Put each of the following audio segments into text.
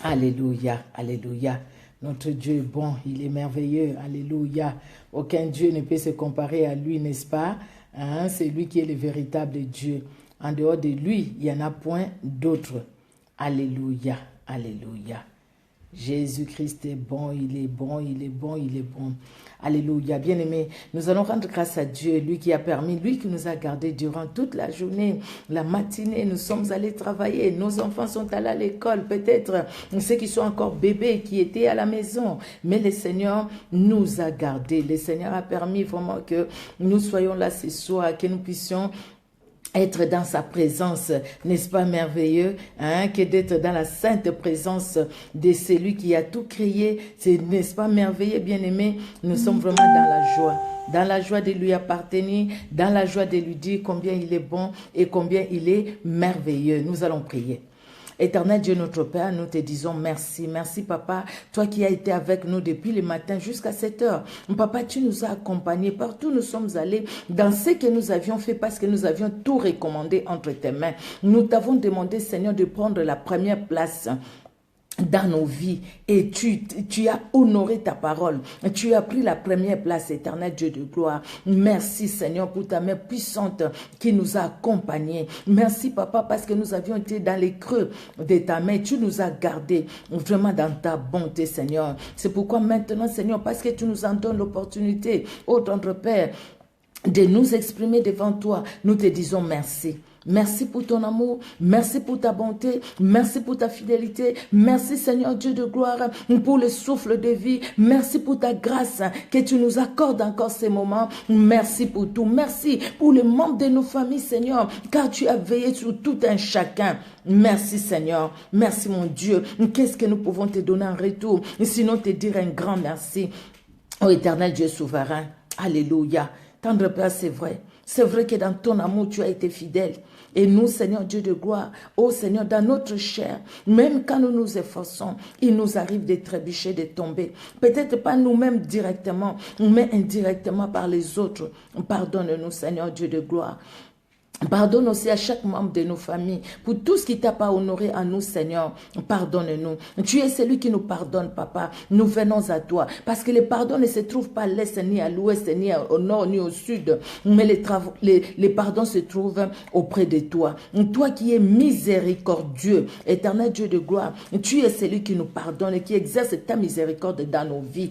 Alléluia, alléluia. Notre Dieu est bon, il est merveilleux, alléluia. Aucun Dieu ne peut se comparer à lui, n'est-ce pas? Hein? C'est lui qui est le véritable Dieu. En dehors de lui, il n'y en a point d'autre. Alléluia, alléluia. Jésus-Christ est bon, il est bon, il est bon, il est bon. Alléluia. Bien-aimés, nous allons rendre grâce à Dieu, lui qui a permis, lui qui nous a gardés durant toute la journée, la matinée. Nous sommes allés travailler, nos enfants sont allés à l'école, peut-être ceux qui sont encore bébés, qui étaient à la maison. Mais le Seigneur nous a gardés. Le Seigneur a permis vraiment que nous soyons là ce soir, que nous puissions être dans sa présence, n'est-ce pas merveilleux, hein, que d'être dans la sainte présence de celui qui a tout créé, n'est-ce pas merveilleux, bien-aimé? Nous sommes vraiment dans la joie de lui appartenir, dans la joie de lui dire combien il est bon et combien il est merveilleux. Nous allons prier. Éternel Dieu notre Père, nous te disons merci. Merci Papa, toi qui as été avec nous depuis le matin jusqu'à cette heure. Papa, tu nous as accompagnés partout nous sommes allés dans ce que nous avions fait parce que nous avions tout recommandé entre tes mains. Nous t'avons demandé Seigneur de prendre la première place dans nos vies et tu as honoré ta parole. Tu as pris la première place, éternel Dieu de gloire. Merci Seigneur pour ta main puissante qui nous a accompagnés. Merci Papa parce que nous avions été dans les creux de ta main. Tu nous as gardés vraiment dans ta bonté Seigneur. C'est pourquoi maintenant Seigneur, parce que tu nous en donnes l'opportunité, ô tendre Père, de nous exprimer devant toi, nous te disons merci. Merci pour ton amour, merci pour ta bonté, merci pour ta fidélité, merci Seigneur Dieu de gloire pour le souffle de vie, merci pour ta grâce que tu nous accordes encore ces moments, merci pour tout, merci pour les membres de nos familles Seigneur, car tu as veillé sur tout un chacun. Merci Seigneur, merci mon Dieu, qu'est-ce que nous pouvons te donner en retour, sinon te dire un grand merci, ô éternel Dieu souverain, alléluia. Tendre Père, c'est vrai que dans ton amour tu as été fidèle. Et nous, Seigneur Dieu de gloire, ô Seigneur, dans notre chair, même quand nous nous efforçons, il nous arrive de trébucher, de tomber. Peut-être pas nous-mêmes directement, mais indirectement par les autres. Pardonne-nous, Seigneur Dieu de gloire. Pardonne aussi à chaque membre de nos familles pour tout ce qui t'a pas honoré à nous, Seigneur. Pardonne-nous. Tu es celui qui nous pardonne, Papa. Nous venons à toi. Parce que les pardons ne se trouvent pas à l'est, ni à l'ouest, ni au nord, ni au sud. Mais les pardons se trouvent auprès de toi. Toi qui es miséricordieux, éternel Dieu de gloire, tu es celui qui nous pardonne et qui exerce ta miséricorde dans nos vies.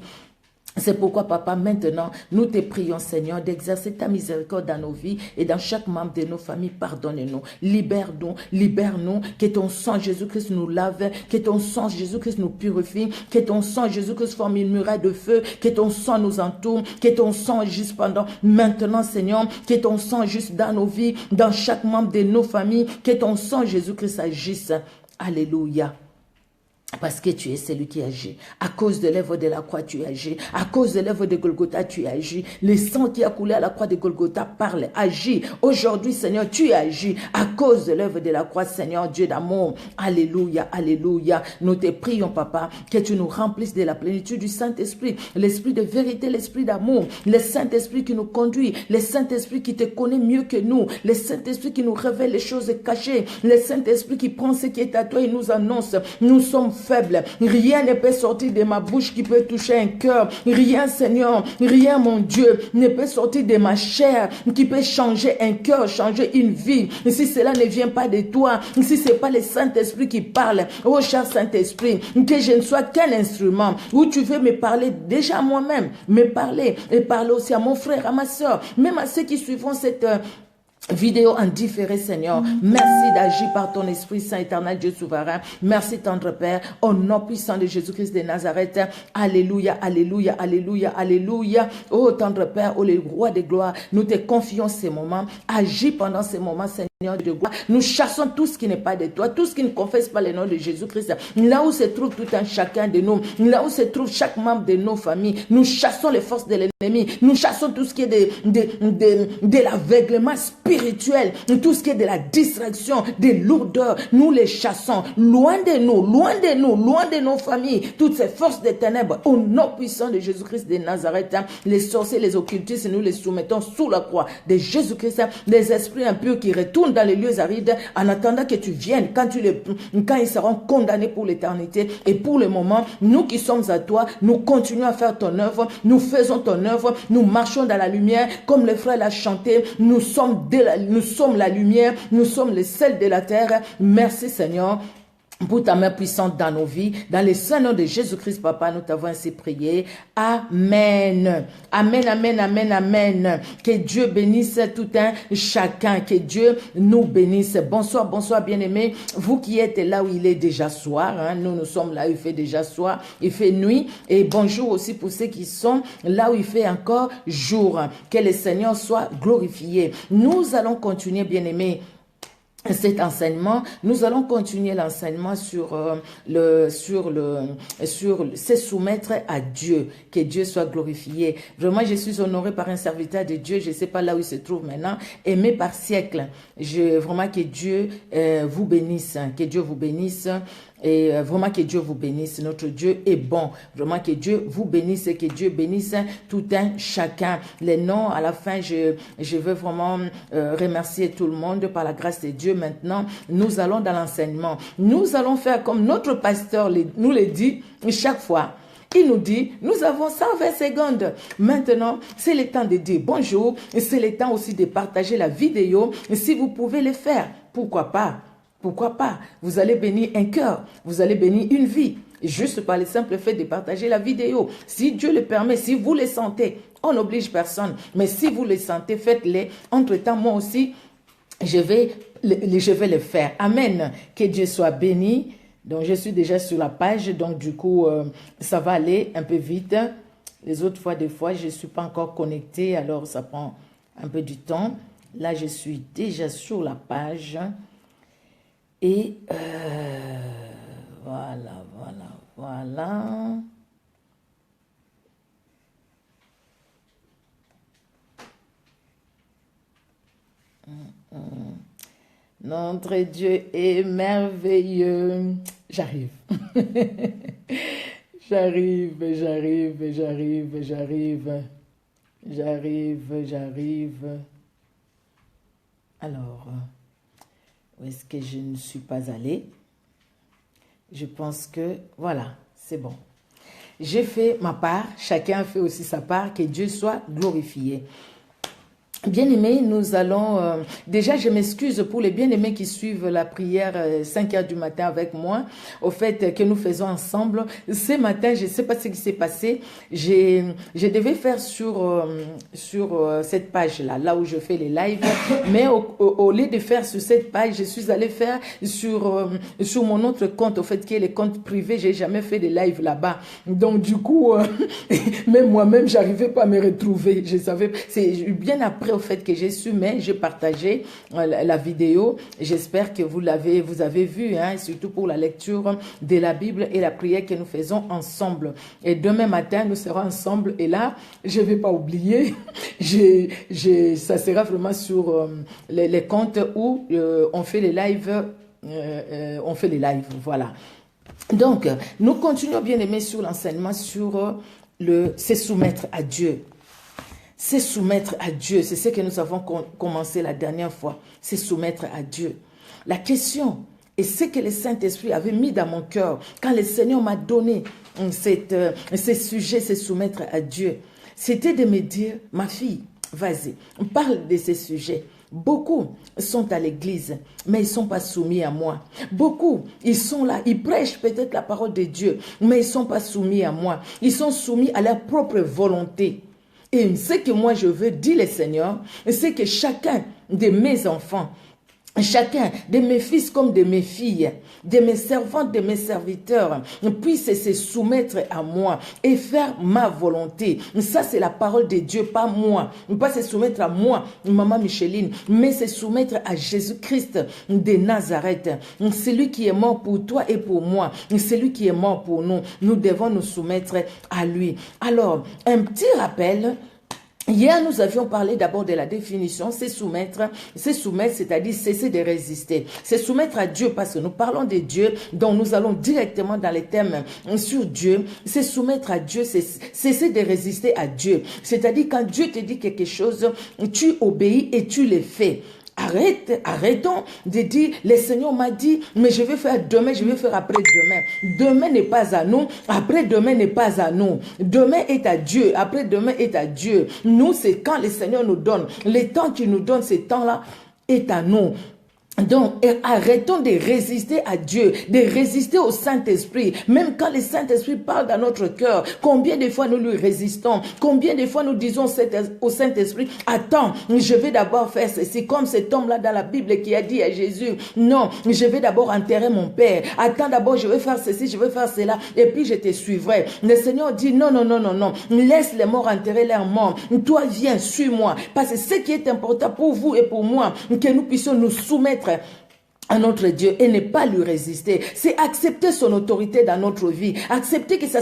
C'est pourquoi, Papa, maintenant, nous te prions, Seigneur, d'exercer ta miséricorde dans nos vies et dans chaque membre de nos familles. Pardonne-nous, libère-nous, que ton sang, Jésus-Christ, nous lave, que ton sang, Jésus-Christ, nous purifie, que ton sang, Jésus-Christ, forme une muraille de feu, que ton sang nous entoure, que ton sang juste pendant, maintenant, Seigneur, que ton sang juste dans nos vies, dans chaque membre de nos familles, que ton sang, Jésus-Christ, agisse. Alléluia. Parce que tu es celui qui agit. À cause de l'œuvre de la croix, tu agis. À cause de l'œuvre de Golgotha, tu agis. Le sang qui a coulé à la croix de Golgotha parle, agit. Aujourd'hui, Seigneur, tu agis. À cause de l'œuvre de la croix, Seigneur, Dieu d'amour. Alléluia, alléluia. Nous te prions, Papa, que tu nous remplisses de la plénitude du Saint-Esprit. L'esprit de vérité, l'esprit d'amour. Le Saint-Esprit qui nous conduit. Le Saint-Esprit qui te connaît mieux que nous. Le Saint-Esprit qui nous révèle les choses cachées. Le Saint-Esprit qui prend ce qui est à toi et nous annonce. Nous sommes faible. Rien ne peut sortir de ma bouche qui peut toucher un cœur. Rien, Seigneur, rien, mon Dieu, ne peut sortir de ma chair qui peut changer un cœur, changer une vie. Si cela ne vient pas de toi, si ce n'est pas le Saint-Esprit qui parle, oh cher Saint-Esprit, que je ne sois qu'un instrument où tu veux me parler déjà moi-même, me parler et parler aussi à mon frère, à ma soeur, même à ceux qui suivront cette vidéo en différé, Seigneur. Merci d'agir par ton Esprit Saint éternel, Dieu souverain. Merci, tendre Père, au nom puissant de Jésus-Christ de Nazareth. Alléluia, alléluia, alléluia, alléluia. Oh, tendre Père, oh, le roi de gloire, nous te confions ces moments. Agis pendant ces moments, Seigneur de gloire. Nous chassons tout ce qui n'est pas de toi, tout ce qui ne confesse pas le nom de Jésus-Christ. Là où se trouve tout un chacun de nous, là où se trouve chaque membre de nos familles, nous chassons les forces de l'ennemi. Nous chassons tout ce qui est de l'aveuglement spirituel, tout ce qui est de la distraction, des lourdeurs. Nous les chassons loin de nous, loin de nous, loin de nos familles. Toutes ces forces des ténèbres, au nom puissant de Jésus-Christ de Nazareth, les sorciers, les occultistes, nous les soumettons sous la croix de Jésus-Christ. Les esprits impurs qui retournent retournent dans les lieux arides en attendant que tu viennes quand ils seront condamnés pour l'éternité. Et pour le moment, nous qui sommes à toi, nous continuons à faire ton œuvre, nous faisons ton œuvre, nous marchons dans la lumière, comme le frère l'a chanté, nous sommes la lumière, nous sommes le sel de la terre. Merci Seigneur pour ta main puissante dans nos vies. Dans le saint nom de Jésus-Christ, Papa, nous t'avons ainsi prié. Amen. Amen, amen, amen, amen. Que Dieu bénisse tout un chacun. Que Dieu nous bénisse. Bonsoir, bonsoir, bien-aimés. Vous qui êtes là où il est déjà soir. Nous sommes là où il fait déjà soir. Il fait nuit. Et bonjour aussi pour ceux qui sont là où il fait encore jour. Que le Seigneur soit glorifié. Nous allons continuer, bien-aimés, cet enseignement. Nous allons continuer l'enseignement sur se soumettre à Dieu, que Dieu soit glorifié. Vraiment, je suis honorée par un serviteur de Dieu, je ne sais pas là où il se trouve maintenant, aimé par siècle. Vraiment que Dieu vous bénisse, que Dieu vous bénisse. Et vraiment que Dieu vous bénisse. Notre Dieu est bon. Vraiment que Dieu vous bénisse et que Dieu bénisse tout un chacun. Les noms, à la fin, je veux vraiment remercier tout le monde par la grâce de Dieu. Maintenant, nous allons dans l'enseignement. Nous allons faire comme notre pasteur nous le dit chaque fois. Il nous dit, nous avons 120 secondes. Maintenant, c'est le temps de dire bonjour. C'est le temps aussi de partager la vidéo. Si vous pouvez le faire, pourquoi pas? Pourquoi pas? Vous allez bénir un cœur, vous allez bénir une vie, juste par le simple fait de partager la vidéo. Si Dieu le permet, si vous le sentez, on n'oblige personne. Mais si vous le sentez, faites-le. Entre-temps, moi aussi, je vais le faire. Amen. Que Dieu soit béni. Donc, je suis déjà sur la page. Donc, du coup, ça va aller un peu vite. Les autres fois, des fois, je ne suis pas encore connectée. Alors, ça prend un peu du temps. Là, je suis déjà sur la page. Et voilà. Notre Dieu est merveilleux. J'arrive. J'arrive. Alors, où est-ce que je ne suis pas allée? Je pense que, voilà, c'est bon. J'ai fait ma part, chacun fait aussi sa part, que Dieu soit glorifié. Bien-aimés, nous allons... déjà, je m'excuse pour les bien-aimés qui suivent la prière 5 heures du matin avec moi, au fait que nous faisons ensemble. Ce matin, je ne sais pas ce qui s'est passé. Je devais faire sur cette page-là, là où je fais les lives. Mais au lieu de faire sur cette page, je suis allée faire sur mon autre compte, au fait qui est le compte privé. Je n'ai jamais fait de live là-bas. Donc, du coup, même moi-même, je n'arrivais pas à me retrouver. Je savais... C'est bien après au fait que j'ai su, mais j'ai partagé la vidéo. J'espère que vous avez vu, surtout pour la lecture de la Bible et la prière que nous faisons ensemble. Et demain matin, nous serons ensemble. Et là, je ne vais pas oublier, ça sera vraiment sur les comptes où on fait les lives. Voilà. Donc, nous continuons bien aimé sur l'enseignement sur se soumettre à Dieu. Se soumettre à Dieu, c'est ce que nous avons commencé la dernière fois. Se soumettre à Dieu. La question, et ce que le Saint-Esprit avait mis dans mon cœur, quand le Seigneur m'a donné ce sujet, se soumettre à Dieu, c'était de me dire, ma fille, vas-y, parle de ces sujets. Beaucoup sont à l'église, mais ils ne sont pas soumis à moi. Beaucoup, ils sont là, ils prêchent peut-être la parole de Dieu, mais ils ne sont pas soumis à moi. Ils sont soumis à leur propre volonté. Et ce que moi je veux, dit le Seigneur, c'est que chacun de mes enfants, chacun de mes fils comme de mes filles, de mes servantes, de mes serviteurs, puisse se soumettre à moi et faire ma volonté. Ça, c'est la parole de Dieu, pas moi. Pas se soumettre à moi, maman Micheline, mais se soumettre à Jésus-Christ de Nazareth. Celui qui est mort pour toi et pour moi. Celui qui est mort pour nous. Nous devons nous soumettre à lui. Alors, un petit rappel. Hier, nous avions parlé d'abord de la définition, se soumettre, c'est-à-dire cesser de résister. Se soumettre à Dieu, parce que nous parlons de Dieu, donc nous allons directement dans les thèmes sur Dieu. Se soumettre à Dieu, c'est cesser de résister à Dieu. C'est-à-dire quand Dieu te dit quelque chose, tu obéis et tu le fais. Arrêtons de dire, le Seigneur m'a dit, mais je vais faire demain, je vais faire après-demain. Demain n'est pas à nous, après-demain n'est pas à nous. Demain est à Dieu, après-demain est à Dieu. Nous, c'est quand le Seigneur nous donne. Le temps qu'il nous donne, ce temps-là est à nous. Donc, arrêtons de résister à Dieu, de résister au Saint-Esprit. Même quand le Saint-Esprit parle dans notre cœur, combien de fois nous lui résistons? Combien de fois nous disons au Saint-Esprit, attends, je vais d'abord faire ceci, comme cet homme-là dans la Bible qui a dit à Jésus, non, je vais d'abord enterrer mon père. Attends d'abord, je vais faire ceci, je vais faire cela, et puis je te suivrai. Le Seigneur dit, non, non, non, non, non, laisse les morts enterrer leurs morts. Toi, viens, suis-moi. Parce que ce qui est important pour vous et pour moi, que nous puissions nous soumettre à notre Dieu et ne pas lui résister. C'est accepter son autorité dans notre vie. Accepter que ça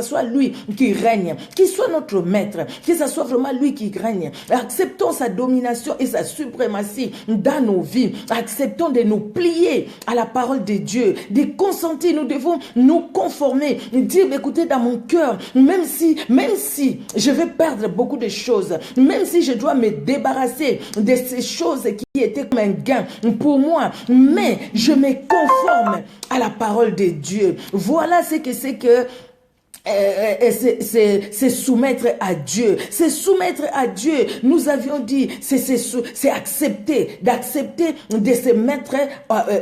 soit lui qui règne, qu'il soit notre maître, que ça soit vraiment lui qui règne. Acceptons sa domination et sa suprématie dans nos vies. Acceptons de nous plier à la parole de Dieu, de consentir. Nous devons nous conformer, dire, écoutez, dans mon cœur, même si je vais perdre beaucoup de choses, même si je dois me débarrasser de ces choses qui étaient comme un gain pour moi, mais je me conforme à la parole de Dieu. Voilà ce que c'est que c'est soumettre à Dieu. C'est soumettre à Dieu. Nous avions dit, c'est accepter, d'accepter de se mettre,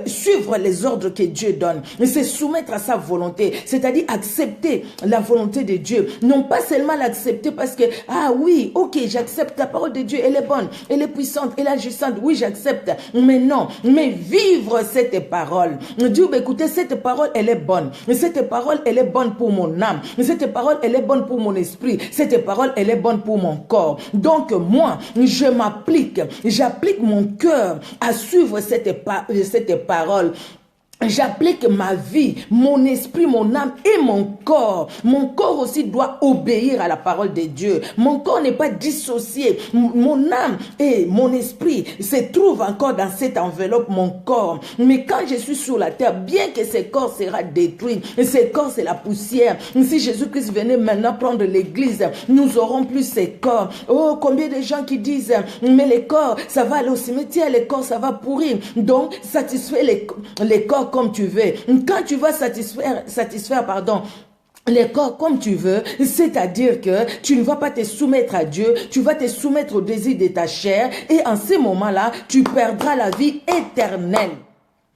suivre les ordres que Dieu donne. C'est soumettre à sa volonté. C'est-à-dire accepter la volonté de Dieu. Non pas seulement l'accepter parce que, ah oui, ok, j'accepte la parole de Dieu, elle est bonne, elle est puissante, elle est agissante. Oui, j'accepte. Mais non, mais vivre cette parole. Dieu, écoutez, cette parole, elle est bonne. Cette parole, elle est bonne pour mon âme. Cette parole, elle est bonne pour mon esprit. Cette parole, elle est bonne pour mon corps. Donc, moi, j'applique mon cœur à suivre cette parole. J'applique ma vie, mon esprit, mon âme et mon corps. Mon corps aussi doit obéir à la parole de Dieu. Mon corps n'est pas dissocié. Mon âme et mon esprit se trouvent encore dans cette enveloppe, mon corps. Mais quand je suis sur la terre, bien que ce corps sera détruit, ce corps c'est la poussière. Si Jésus-Christ venait maintenant prendre l'église, nous aurons plus ces corps. Oh, combien de gens qui disent, mais les corps, ça va aller au cimetière, les corps, ça va pourrir. Donc, satisfais les corps comme tu veux. Quand tu vas satisfaire, les corps comme tu veux, c'est-à-dire que tu ne vas pas te soumettre à Dieu, tu vas te soumettre au désir de ta chair et en ce moment-là, tu perdras la vie éternelle.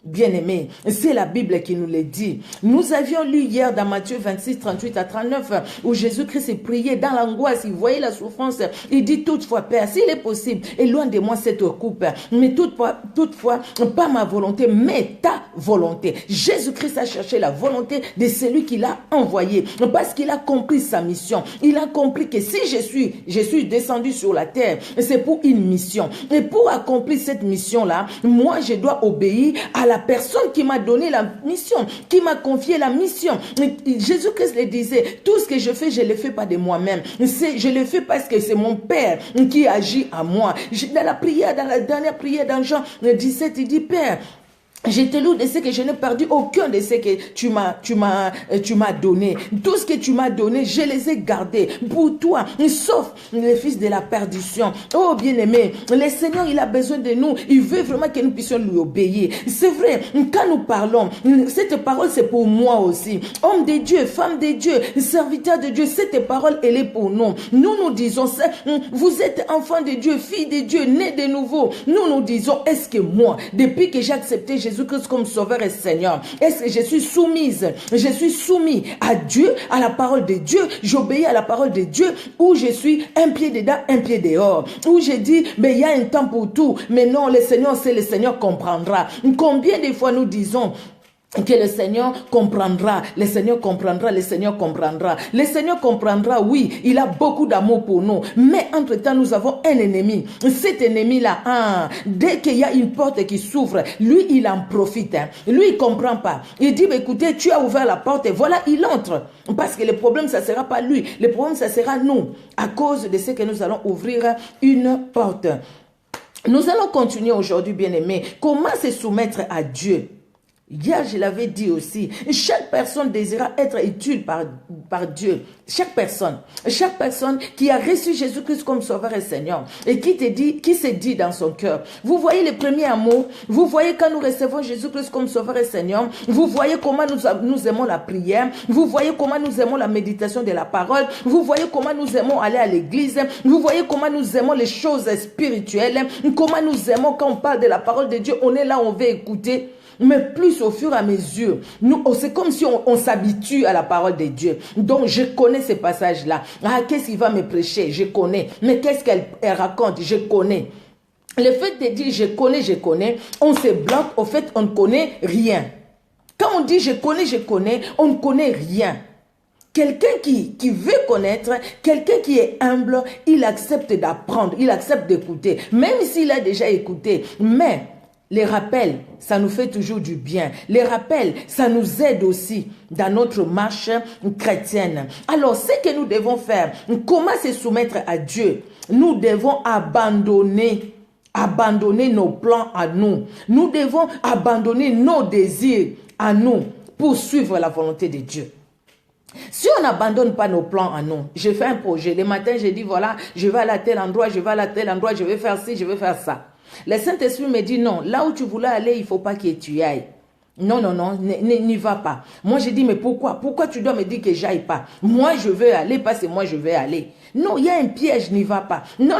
Bien-aimés, c'est la Bible qui nous le dit. Nous avions lu hier dans Matthieu 26, 38 à 39, où Jésus-Christ priait dans l'angoisse, il voyait la souffrance, il dit toutefois, Père, s'il est possible, éloigne de moi cette coupe, mais toutefois, pas ma volonté, mais ta volonté. Jésus-Christ a cherché la volonté de celui qui l'a envoyé, parce qu'il a compris sa mission. Il a compris que si je suis descendu sur la terre, c'est pour une mission. Et pour accomplir cette mission-là, moi, je dois obéir à la personne qui m'a donné la mission, qui m'a confié la mission. Jésus-Christ le disait, tout ce que je fais, je ne le fais pas de moi-même. Je le fais parce que c'est mon Père qui agit à moi. Dans la dernière prière dans Jean 17, il dit, Père, je te loue de ce que je n'ai perdu aucun de ce que tu m'as donné. Tout ce que tu m'as donné, je les ai gardés pour toi, sauf les fils de la perdition. Oh bien-aimé, le Seigneur, il a besoin de nous. Il veut vraiment que nous puissions lui obéir. C'est vrai, quand nous parlons, cette parole, c'est pour moi aussi. Homme de Dieu, femme de Dieu, serviteur de Dieu, cette parole, elle est pour nous. Nous disons, vous êtes enfant de Dieu, fille de Dieu, né de nouveau. Nous disons, est-ce que moi, depuis que j'ai accepté Jésus-Christ comme sauveur et Seigneur, est-ce que je suis soumis à Dieu, à la parole de Dieu, j'obéis à la parole de Dieu, ou je suis un pied dedans, un pied dehors, ou je dis, mais il y a un temps pour tout, mais non, le Seigneur, c'est le Seigneur comprendra. Combien de fois nous disons que le Seigneur comprendra, le Seigneur comprendra, le Seigneur comprendra. Le Seigneur comprendra, oui, il a beaucoup d'amour pour nous. Mais entre-temps, nous avons un ennemi. Cet ennemi-là, dès qu'il y a une porte qui s'ouvre, lui, il en profite. Lui, il ne comprend pas. Il dit, écoutez, tu as ouvert la porte et voilà, il entre. Parce que le problème, ça ne sera pas lui. Le problème, ça sera nous. À cause de ce que nous allons ouvrir une porte. Nous allons continuer aujourd'hui, bien-aimés. Comment se soumettre à Dieu? Hier, je l'avais dit aussi, chaque personne désira être utile par Dieu. Chaque personne qui a reçu Jésus-Christ comme Sauveur et Seigneur et qui se dit dans son cœur. Vous voyez les premiers amours, vous voyez quand nous recevons Jésus-Christ comme Sauveur et Seigneur, vous voyez comment nous aimons la prière, vous voyez comment nous aimons la méditation de la parole, vous voyez comment nous aimons aller à l'église, vous voyez comment nous aimons les choses spirituelles, comment nous aimons quand on parle de la parole de Dieu, on est là, on veut écouter. Mais plus au fur et à mesure, c'est comme si on s'habitue à la parole de Dieu. Donc, je connais ces passages-là. Ah, qu'est-ce qu'il va me prêcher? Je connais. Mais qu'est-ce qu'elle raconte? Je connais. Le fait de dire je connais, on se bloque. Au fait, on ne connaît rien. Quand on dit je connais, on ne connaît rien. Quelqu'un qui veut connaître, quelqu'un qui est humble, il accepte d'apprendre, il accepte d'écouter. Même s'il a déjà écouté. Mais les rappels, ça nous fait toujours du bien. Les rappels, ça nous aide aussi dans notre marche chrétienne. Alors, ce que nous devons faire, comment se soumettre à Dieu? Nous devons abandonner nos plans à nous. Nous devons abandonner nos désirs à nous pour suivre la volonté de Dieu. Si on n'abandonne pas nos plans à nous, je fais un projet. Le matin, je dis, voilà, je vais aller à tel endroit, je vais aller à tel endroit, je vais faire ci, je vais faire ça. Le Saint-Esprit me dit non, là où tu voulais aller, il ne faut pas que tu y ailles. Non, n'y va pas. Moi, je dis, mais pourquoi? Pourquoi tu dois me dire que j'aille pas? Moi, je veux aller parce que moi, je veux aller. Non, il y a un piège, n'y va pas. Non.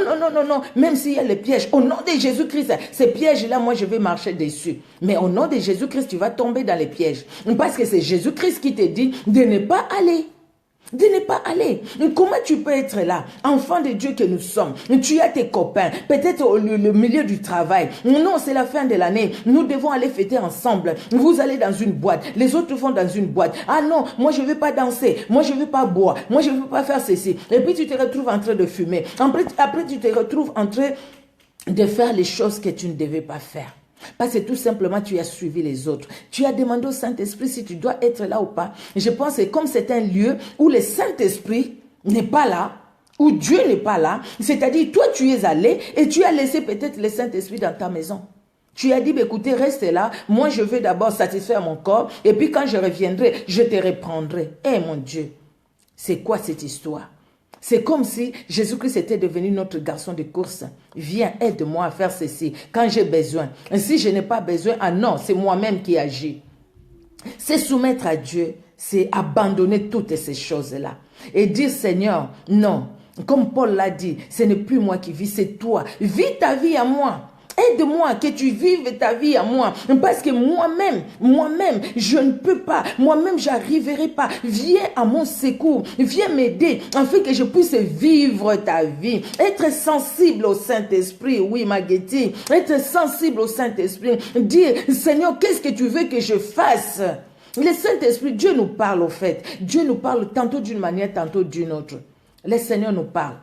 Même s'il y a le piège, au nom de Jésus-Christ, ces pièges-là, moi, je vais marcher dessus. Mais au nom de Jésus-Christ, tu vas tomber dans les pièges. Parce que c'est Jésus-Christ qui te dit de ne pas aller. De ne pas aller. Comment tu peux être là? Enfant de Dieu que nous sommes. Tu as tes copains. Peut-être au milieu du travail. Non, c'est la fin de l'année. Nous devons aller fêter ensemble. Vous allez dans une boîte. Les autres vont dans une boîte. Ah non, moi je ne veux pas danser. Moi je ne veux pas boire. Moi je ne veux pas faire ceci. Et puis tu te retrouves en train de fumer. Après tu te retrouves en train de faire les choses que tu ne devais pas faire. Parce que tout simplement, tu as suivi les autres. Tu as demandé au Saint-Esprit si tu dois être là ou pas. Je pense que comme c'est un lieu où le Saint-Esprit n'est pas là, où Dieu n'est pas là, c'est-à-dire toi tu es allé et tu as laissé peut-être le Saint-Esprit dans ta maison. Tu as dit, écoutez, reste là, moi je veux d'abord satisfaire mon corps et puis quand je reviendrai, je te reprendrai. Eh mon Dieu, c'est quoi cette histoire? C'est comme si Jésus-Christ était devenu notre garçon de course. Viens, aide-moi à faire ceci quand j'ai besoin. Et si je n'ai pas besoin, ah non, c'est moi-même qui agis. C'est soumettre à Dieu, c'est abandonner toutes ces choses-là. Et dire, Seigneur, non, comme Paul l'a dit, ce n'est plus moi qui vis, c'est toi. Vis ta vie à moi. Aide-moi que tu vives ta vie à moi. Parce que moi-même, je ne peux pas. Moi-même, j'arriverai pas. Viens à mon secours. Viens m'aider afin que je puisse vivre ta vie. Être sensible au Saint-Esprit. Oui, Maguetti. Être sensible au Saint-Esprit. Dire, Seigneur, qu'est-ce que tu veux que je fasse? Le Saint-Esprit, Dieu nous parle au fait. Dieu nous parle tantôt d'une manière, tantôt d'une autre. Le Seigneur nous parle.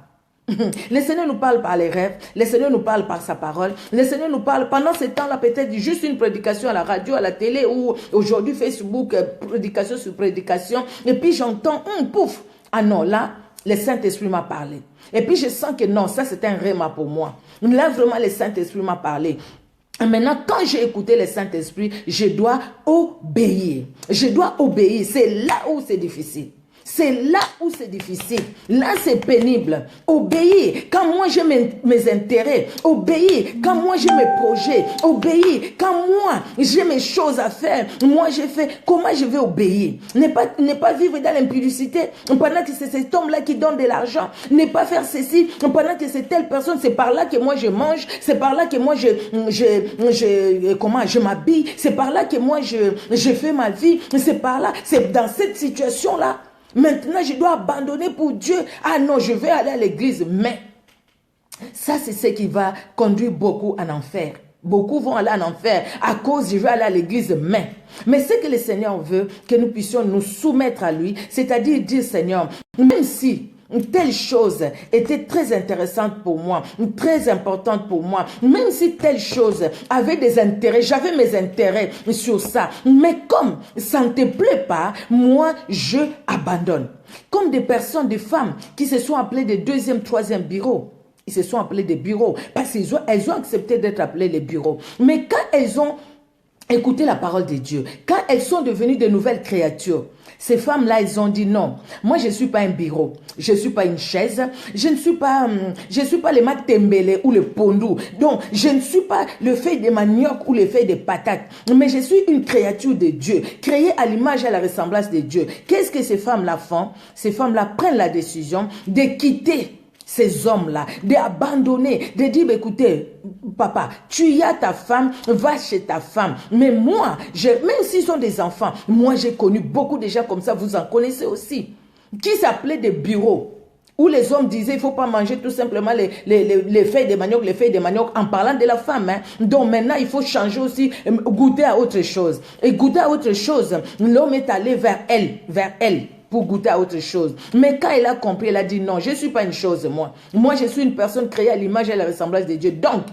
Le Seigneur nous parle par les rêves, le Seigneur nous parle par sa parole, le Seigneur nous parle pendant ce temps-là, peut-être juste une prédication à la radio, à la télé ou aujourd'hui Facebook, prédication sur prédication, et puis j'entends, pouf, ah non, là, le Saint-Esprit m'a parlé. Et puis je sens que non, ça c'est un réma pour moi. Là vraiment, le Saint-Esprit m'a parlé. Et maintenant, quand j'ai écouté le Saint-Esprit, je dois obéir. Je dois obéir, c'est là où c'est difficile. C'est là où c'est difficile. Là, c'est pénible. Obéir quand moi j'ai mes intérêts. Obéir quand moi j'ai mes projets. Obéir quand moi j'ai mes choses à faire. Moi j'ai fait. Comment je vais obéir? Ne pas vivre dans l'impudicité pendant que c'est cet homme-là qui donne de l'argent. Ne pas faire ceci pendant que c'est telle personne. C'est par là que moi je mange. C'est par là que moi je m'habille. C'est par là que moi je fais ma vie. C'est par là. C'est dans cette situation-là. Maintenant, je dois abandonner pour Dieu. Ah non, je vais aller à l'église, mais ça, c'est ce qui va conduire beaucoup en enfer. Beaucoup vont aller en enfer à cause je vais aller à l'église, mais ce que le Seigneur veut, que nous puissions nous soumettre à lui, c'est-à-dire dire, Seigneur, même si telle chose était très intéressante pour moi, très importante pour moi, même si telle chose avait des intérêts, j'avais mes intérêts sur ça, mais comme ça ne te plaît pas, moi je abandonne. Comme des personnes, des femmes qui se sont appelées des deuxième, troisième bureaux. Ils se sont appelés des bureaux parce qu'elles ont accepté d'être appelées les bureaux. Mais quand elles ont écouter la parole de Dieu. Quand elles sont devenues de nouvelles créatures, ces femmes-là, elles ont dit non. Moi, je ne suis pas un bureau. Je ne suis pas une chaise. Je ne suis pas les matembele ou le pondou. Donc, je ne suis pas le feuille de manioc ou le feuille de patate. Mais je suis une créature de Dieu, créée à l'image et à la ressemblance de Dieu. Qu'est-ce que ces femmes-là font? Ces femmes-là prennent la décision de quitter ces hommes-là, d'abandonner, de dire, écoutez, papa, tu as ta femme, va chez ta femme. Mais moi, même s'ils sont des enfants, moi j'ai connu beaucoup de gens comme ça, vous en connaissez aussi, qui s'appelaient des bureaux, où les hommes disaient, il ne faut pas manger tout simplement les feuilles de manioc, en parlant de la femme. Hein. Donc maintenant, il faut changer aussi, goûter à autre chose. Et goûter à autre chose, l'homme est allé vers elle. Pour goûter à autre chose. Mais quand elle a compris, elle a dit non, je ne suis pas une chose, moi. Moi, je suis une personne créée à l'image et à la ressemblance de Dieu. Donc,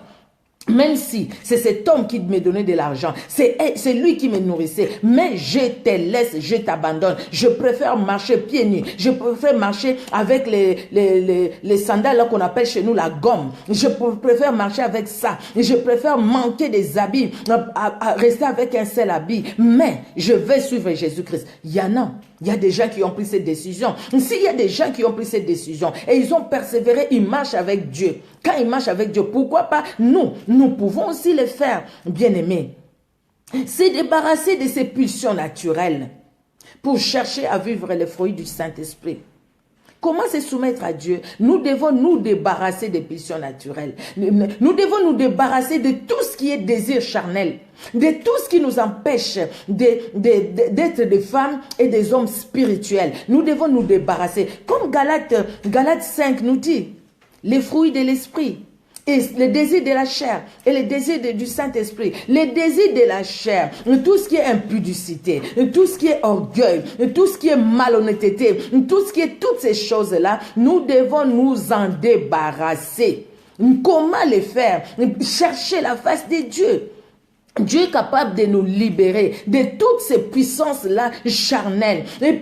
même si c'est cet homme qui me donnait de l'argent, c'est lui qui me nourrissait, mais je te laisse, je t'abandonne. Je préfère marcher pieds nus. Je préfère marcher avec les sandales là qu'on appelle chez nous la gomme. Je préfère marcher avec ça. Je préfère manquer des habits, à rester avec un seul habit. Mais je vais suivre Jésus-Christ. Il y a des gens qui ont pris cette décision. S'il y a des gens qui ont pris cette décision et ils ont persévéré, ils marchent avec Dieu. Quand ils marchent avec Dieu, pourquoi pas nous pouvons aussi le faire, bien-aimés. C'est débarrasser de ces pulsions naturelles pour chercher à vivre les fruits du Saint-Esprit. Comment se soumettre à Dieu? Nous devons nous débarrasser des pulsions naturelles. Nous devons nous débarrasser de tout ce qui est désir charnel, de tout ce qui nous empêche d'être des femmes et des hommes spirituels. Nous devons nous débarrasser. Comme Galates 5 nous dit, les fruits de l'esprit, et les désirs de la chair et les désirs du Saint-Esprit, les désirs de la chair, tout ce qui est impudicité, tout ce qui est orgueil, tout ce qui est malhonnêteté, tout ce qui est toutes ces choses-là, nous devons nous en débarrasser. Comment les faire? Chercher la face de Dieu. Dieu est capable de nous libérer de toutes ces puissances-là charnelles. Et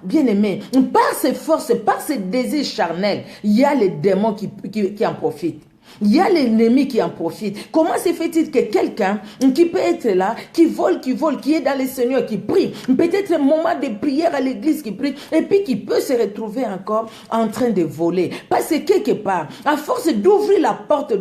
bien aimé, par ces forces, par ces désirs charnels, il y a les démons qui en profitent. Il y a l'ennemi qui en profite. Comment se fait-il que quelqu'un qui peut être là, qui vole, qui est dans le Seigneur, qui prie, peut-être un moment de prière à l'église qui prie, et puis qui peut se retrouver encore en train de voler. Parce que quelque part, à force d'ouvrir la porte,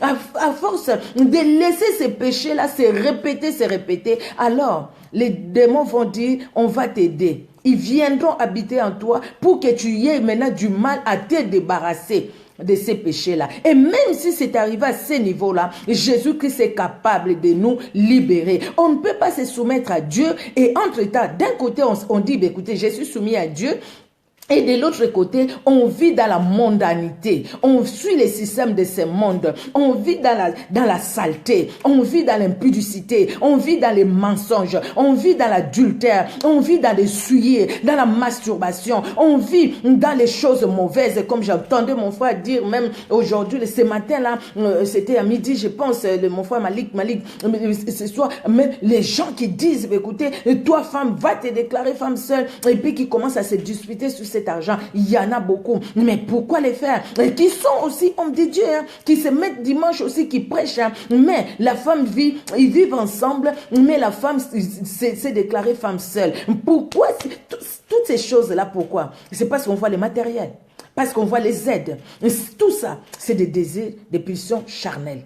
à force de laisser ces péchés-là se répéter, alors les démons vont dire, on va t'aider. Ils viendront habiter en toi pour que tu aies maintenant du mal à te débarrasser de ces péchés-là. Et même si c'est arrivé à ce niveau-là, Jésus-Christ est capable de nous libérer. On ne peut pas se soumettre à Dieu et entre-temps, d'un côté, on dit, écoutez, je suis soumis à Dieu. Et de l'autre côté, on vit dans la mondanité. On suit les systèmes de ce monde. On vit dans la saleté. On vit dans l'impudicité. On vit dans les mensonges. On vit dans l'adultère. On vit dans les souillés, dans la masturbation. On vit dans les choses mauvaises. Comme j'entendais mon frère dire même aujourd'hui, ce matin-là, c'était à midi, je pense, mon frère Malik, ce soir, même les gens qui disent, écoutez, toi femme, va te déclarer femme seule. Et puis qui commencent à se disputer sur cet argent, il y en a beaucoup. Mais pourquoi les faire? Et qui sont aussi hommes de Dieu, hein, qui se mettent dimanche aussi, qui prêchent. Hein, mais la femme vit, ils vivent ensemble, mais la femme s'est déclarée femme seule. Pourquoi? Toutes ces choses-là, pourquoi? C'est parce qu'on voit les matériels, parce qu'on voit les aides. Tout ça, c'est des désirs, des pulsions charnelles.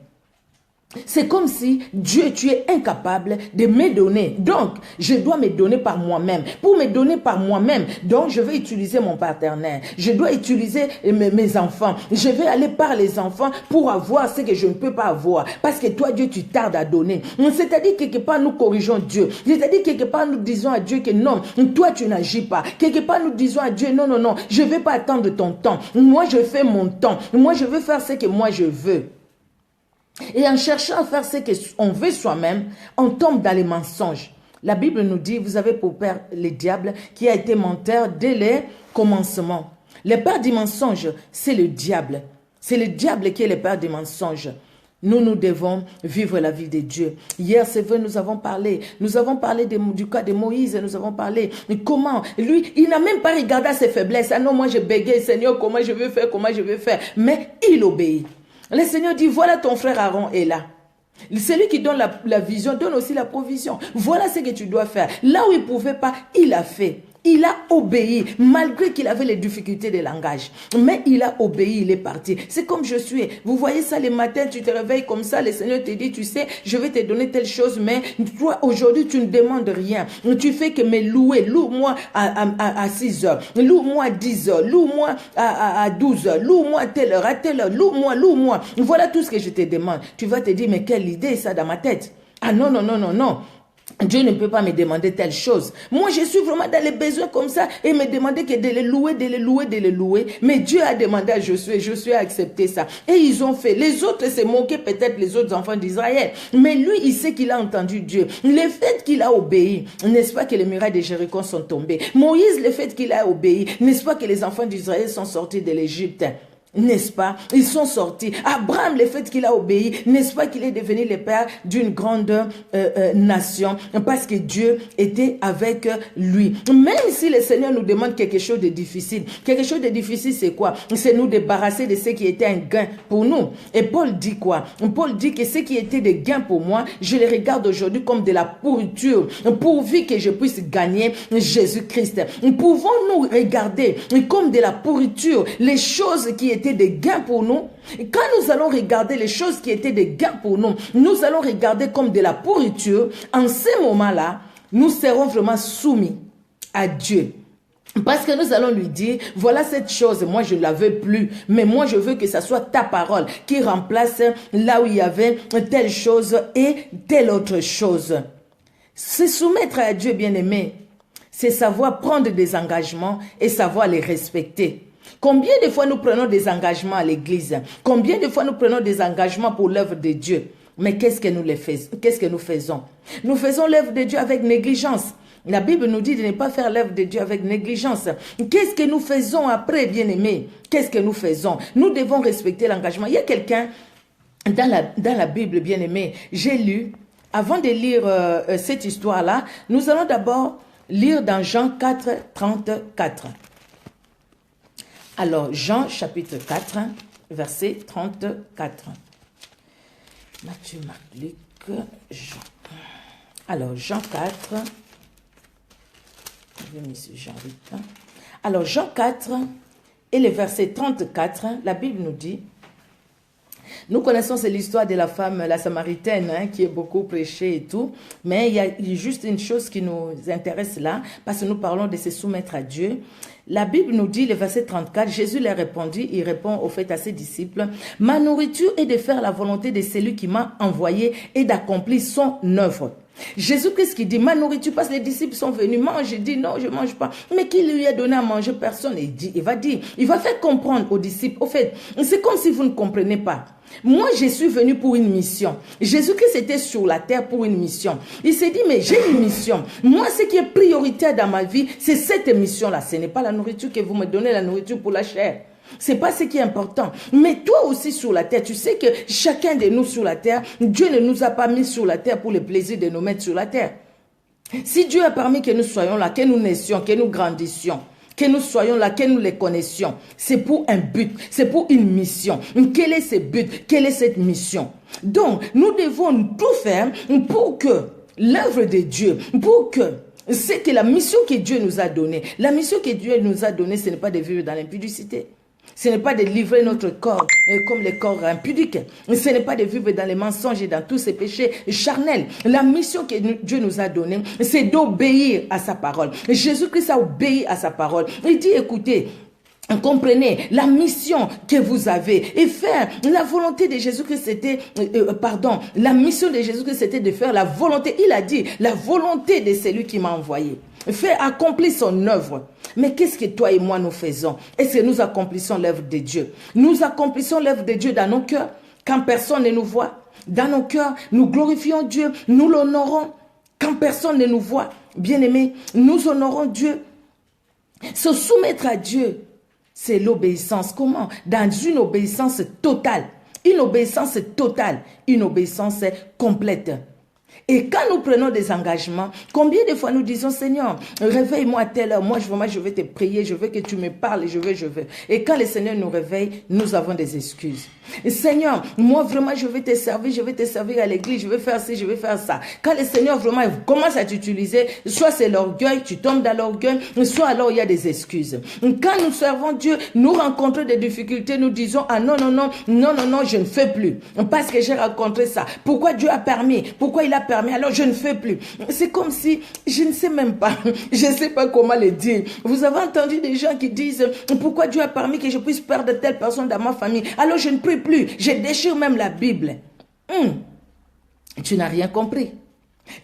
C'est comme si Dieu, tu es incapable de me donner. Donc, je dois me donner par moi-même. Pour me donner par moi-même, donc je vais utiliser mon partenaire. Je dois utiliser mes enfants. Je vais aller par les enfants pour avoir ce que je ne peux pas avoir. Parce que toi, Dieu, tu tardes à donner. C'est-à-dire, quelque part, nous corrigeons Dieu. C'est-à-dire, quelque part, nous disons à Dieu que non, toi, tu n'agis pas. Quelque part, nous disons à Dieu, non, je ne vais pas attendre ton temps. Moi, je fais mon temps. Moi, je veux faire ce que moi, je veux. Et en cherchant à faire ce qu'on veut soi-même, on tombe dans les mensonges. La Bible nous dit, vous avez pour père le diable qui a été menteur dès les commencements. Le père du mensonge, c'est le diable. C'est le diable qui est le père du mensonge. Nous devons vivre la vie de Dieu. Hier, c'est vrai, nous avons parlé du cas de Moïse, nous avons parlé de comment, lui, il n'a même pas regardé à ses faiblesses. Ah non, moi je bégayais, Seigneur, comment je vais faire, mais il obéit. Le Seigneur dit, voilà ton frère Aaron est là. Celui qui donne la vision donne aussi la provision. Voilà ce que tu dois faire. Là où il ne pouvait pas, il a fait. Il a obéi, malgré qu'il avait les difficultés de langage. Mais il a obéi, il est parti. C'est comme je suis. Vous voyez ça les matins, tu te réveilles comme ça, le Seigneur te dit, tu sais, je vais te donner telle chose, mais toi, aujourd'hui, tu ne demandes rien. Tu fais que me louer. Loue-moi à 6 heures. Loue-moi à 10 heures. Loue-moi à 12 heures. Loue-moi à telle heure. Loue-moi, loue-moi. Voilà tout ce que je te demande. Tu vas te dire, mais quelle idée ça dans ma tête? Ah non, non, non, non, non. Dieu ne peut pas me demander telle chose. Moi, je suis vraiment dans les besoins comme ça et me demander que de les louer, de les louer, de les louer. Mais Dieu a demandé à Josué, Josué a accepté ça. Et ils ont fait. Les autres se moquaient peut-être les autres enfants d'Israël. Mais lui, il sait qu'il a entendu Dieu. Le fait qu'il a obéi, n'est-ce pas que les murailles de Jéricho sont tombées? Moïse, le fait qu'il a obéi, n'est-ce pas que les enfants d'Israël sont sortis de l'Égypte? N'est-ce pas? Ils sont sortis. Abraham, le fait qu'il a obéi, n'est-ce pas qu'il est devenu le père d'une grande nation parce que Dieu était avec lui. Même si le Seigneur nous demande quelque chose de difficile c'est quoi? C'est nous débarrasser de ce qui était un gain pour nous. Et Paul dit quoi? Paul dit que ce qui était des gains pour moi, je les regarde aujourd'hui comme de la pourriture, pourvu que je puisse gagner Jésus-Christ. Pouvons-nous regarder comme de la pourriture les choses qui étaient des gains pour nous? Quand nous allons regarder les choses qui étaient des gains pour nous, nous allons regarder comme de la pourriture. En ce moment-là, nous serons vraiment soumis à Dieu. Parce que nous allons lui dire, voilà cette chose, moi je ne la veux plus, mais moi je veux que ça soit ta parole qui remplace là où il y avait telle chose et telle autre chose. Se soumettre à Dieu, bien-aimé, c'est savoir prendre des engagements et savoir les respecter. Combien de fois nous prenons des engagements à l'église? Combien de fois nous prenons des engagements pour l'œuvre de Dieu? Mais qu'est-ce que nous faisons? Nous faisons l'œuvre de Dieu avec négligence. La Bible nous dit de ne pas faire l'œuvre de Dieu avec négligence. Qu'est-ce que nous faisons après, bien-aimés? Qu'est-ce que nous faisons? Nous devons respecter l'engagement. Il y a quelqu'un dans la Bible, bien-aimé, j'ai lu, avant de lire cette histoire-là, nous allons d'abord lire dans Jean 4, 34. Alors, Jean chapitre 4, verset 34. Matthieu, Marc, Luc, Jean. Alors, Jean 4. Je vais mettre Jean 8. Alors, Jean 4 et le verset 34, la Bible nous dit, nous connaissons c'est l'histoire de la femme, la Samaritaine, qui est beaucoup prêchée et tout, mais il y a juste une chose qui nous intéresse là, parce que nous parlons de se soumettre à Dieu. La Bible nous dit, le verset 34, Jésus leur répondit, il répond au fait à ses disciples, « Ma nourriture est de faire la volonté de celui qui m'a envoyé et d'accomplir son œuvre. » Jésus, qu'est-ce qu'il dit? Ma nourriture, parce que les disciples sont venus manger. Il dit non, je ne mange pas. Mais qui lui a donné à manger? Personne. Il va faire comprendre aux disciples. Au fait, c'est comme si vous ne comprenez pas. Moi, je suis venu pour une mission. Jésus-Christ était sur la terre pour une mission. Il s'est dit, mais j'ai une mission. Moi, ce qui est prioritaire dans ma vie, c'est cette mission-là. Ce n'est pas la nourriture que vous me donnez, la nourriture pour la chair. C'est pas ce qui est important. Mais toi aussi sur la terre, tu sais que chacun de nous sur la terre, Dieu ne nous a pas mis sur la terre pour le plaisir de nous mettre sur la terre. Si Dieu a permis que nous soyons là, que nous naissions, que nous grandissions, que nous soyons là, que nous les connaissions, c'est pour un but, c'est pour une mission. Quel est ce but? Quelle est cette mission? Donc, nous devons tout faire pour que l'œuvre de Dieu, pour que c'est que la mission que Dieu nous a donnée, la mission que Dieu nous a donnée, ce n'est pas de vivre dans l'impudicité. Ce n'est pas de livrer notre corps comme les corps impudiques. Ce n'est pas de vivre dans les mensonges et dans tous ces péchés charnels. La mission que Dieu nous a donnée, c'est d'obéir à sa parole. Jésus-Christ a obéi à sa parole. Il dit, écoutez, comprenez, la mission que vous avez et faire la volonté de Jésus-Christ, c'était, la mission de Jésus-Christ, c'était de faire la volonté. Il a dit, la volonté de celui qui m'a envoyé. Faire accomplir son œuvre. Mais qu'est-ce que toi et moi nous faisons? Est-ce que nous accomplissons l'œuvre de Dieu? Nous accomplissons l'œuvre de Dieu dans nos cœurs, quand personne ne nous voit. Dans nos cœurs, nous glorifions Dieu, nous l'honorons, quand personne ne nous voit. Bien-aimés, nous honorons Dieu. Se soumettre à Dieu, c'est l'obéissance. Comment? Dans une obéissance totale. Une obéissance totale. Une obéissance complète. Et quand nous prenons des engagements, combien de fois nous disons, Seigneur, réveille-moi à telle heure, moi je vais te prier, je veux que tu me parles, je veux. Et quand le Seigneur nous réveille, nous avons des excuses. Et Seigneur, moi vraiment je vais te servir à l'église, je vais faire ci, je vais faire ça. Quand le Seigneur vraiment commence à t'utiliser, soit c'est l'orgueil, tu tombes dans l'orgueil, soit alors il y a des excuses. Quand nous servons Dieu, nous rencontrons des difficultés, nous disons, ah non, je ne fais plus. Parce que j'ai rencontré ça. Pourquoi Dieu a permis? Pourquoi il a permis? Alors je ne fais plus. C'est comme si, je ne sais même pas, je ne sais pas comment le dire. Vous avez entendu des gens qui disent, pourquoi Dieu a permis que je puisse perdre telle personne dans ma famille? Alors je ne prie plus. Je déchire même la Bible. Tu n'as rien compris.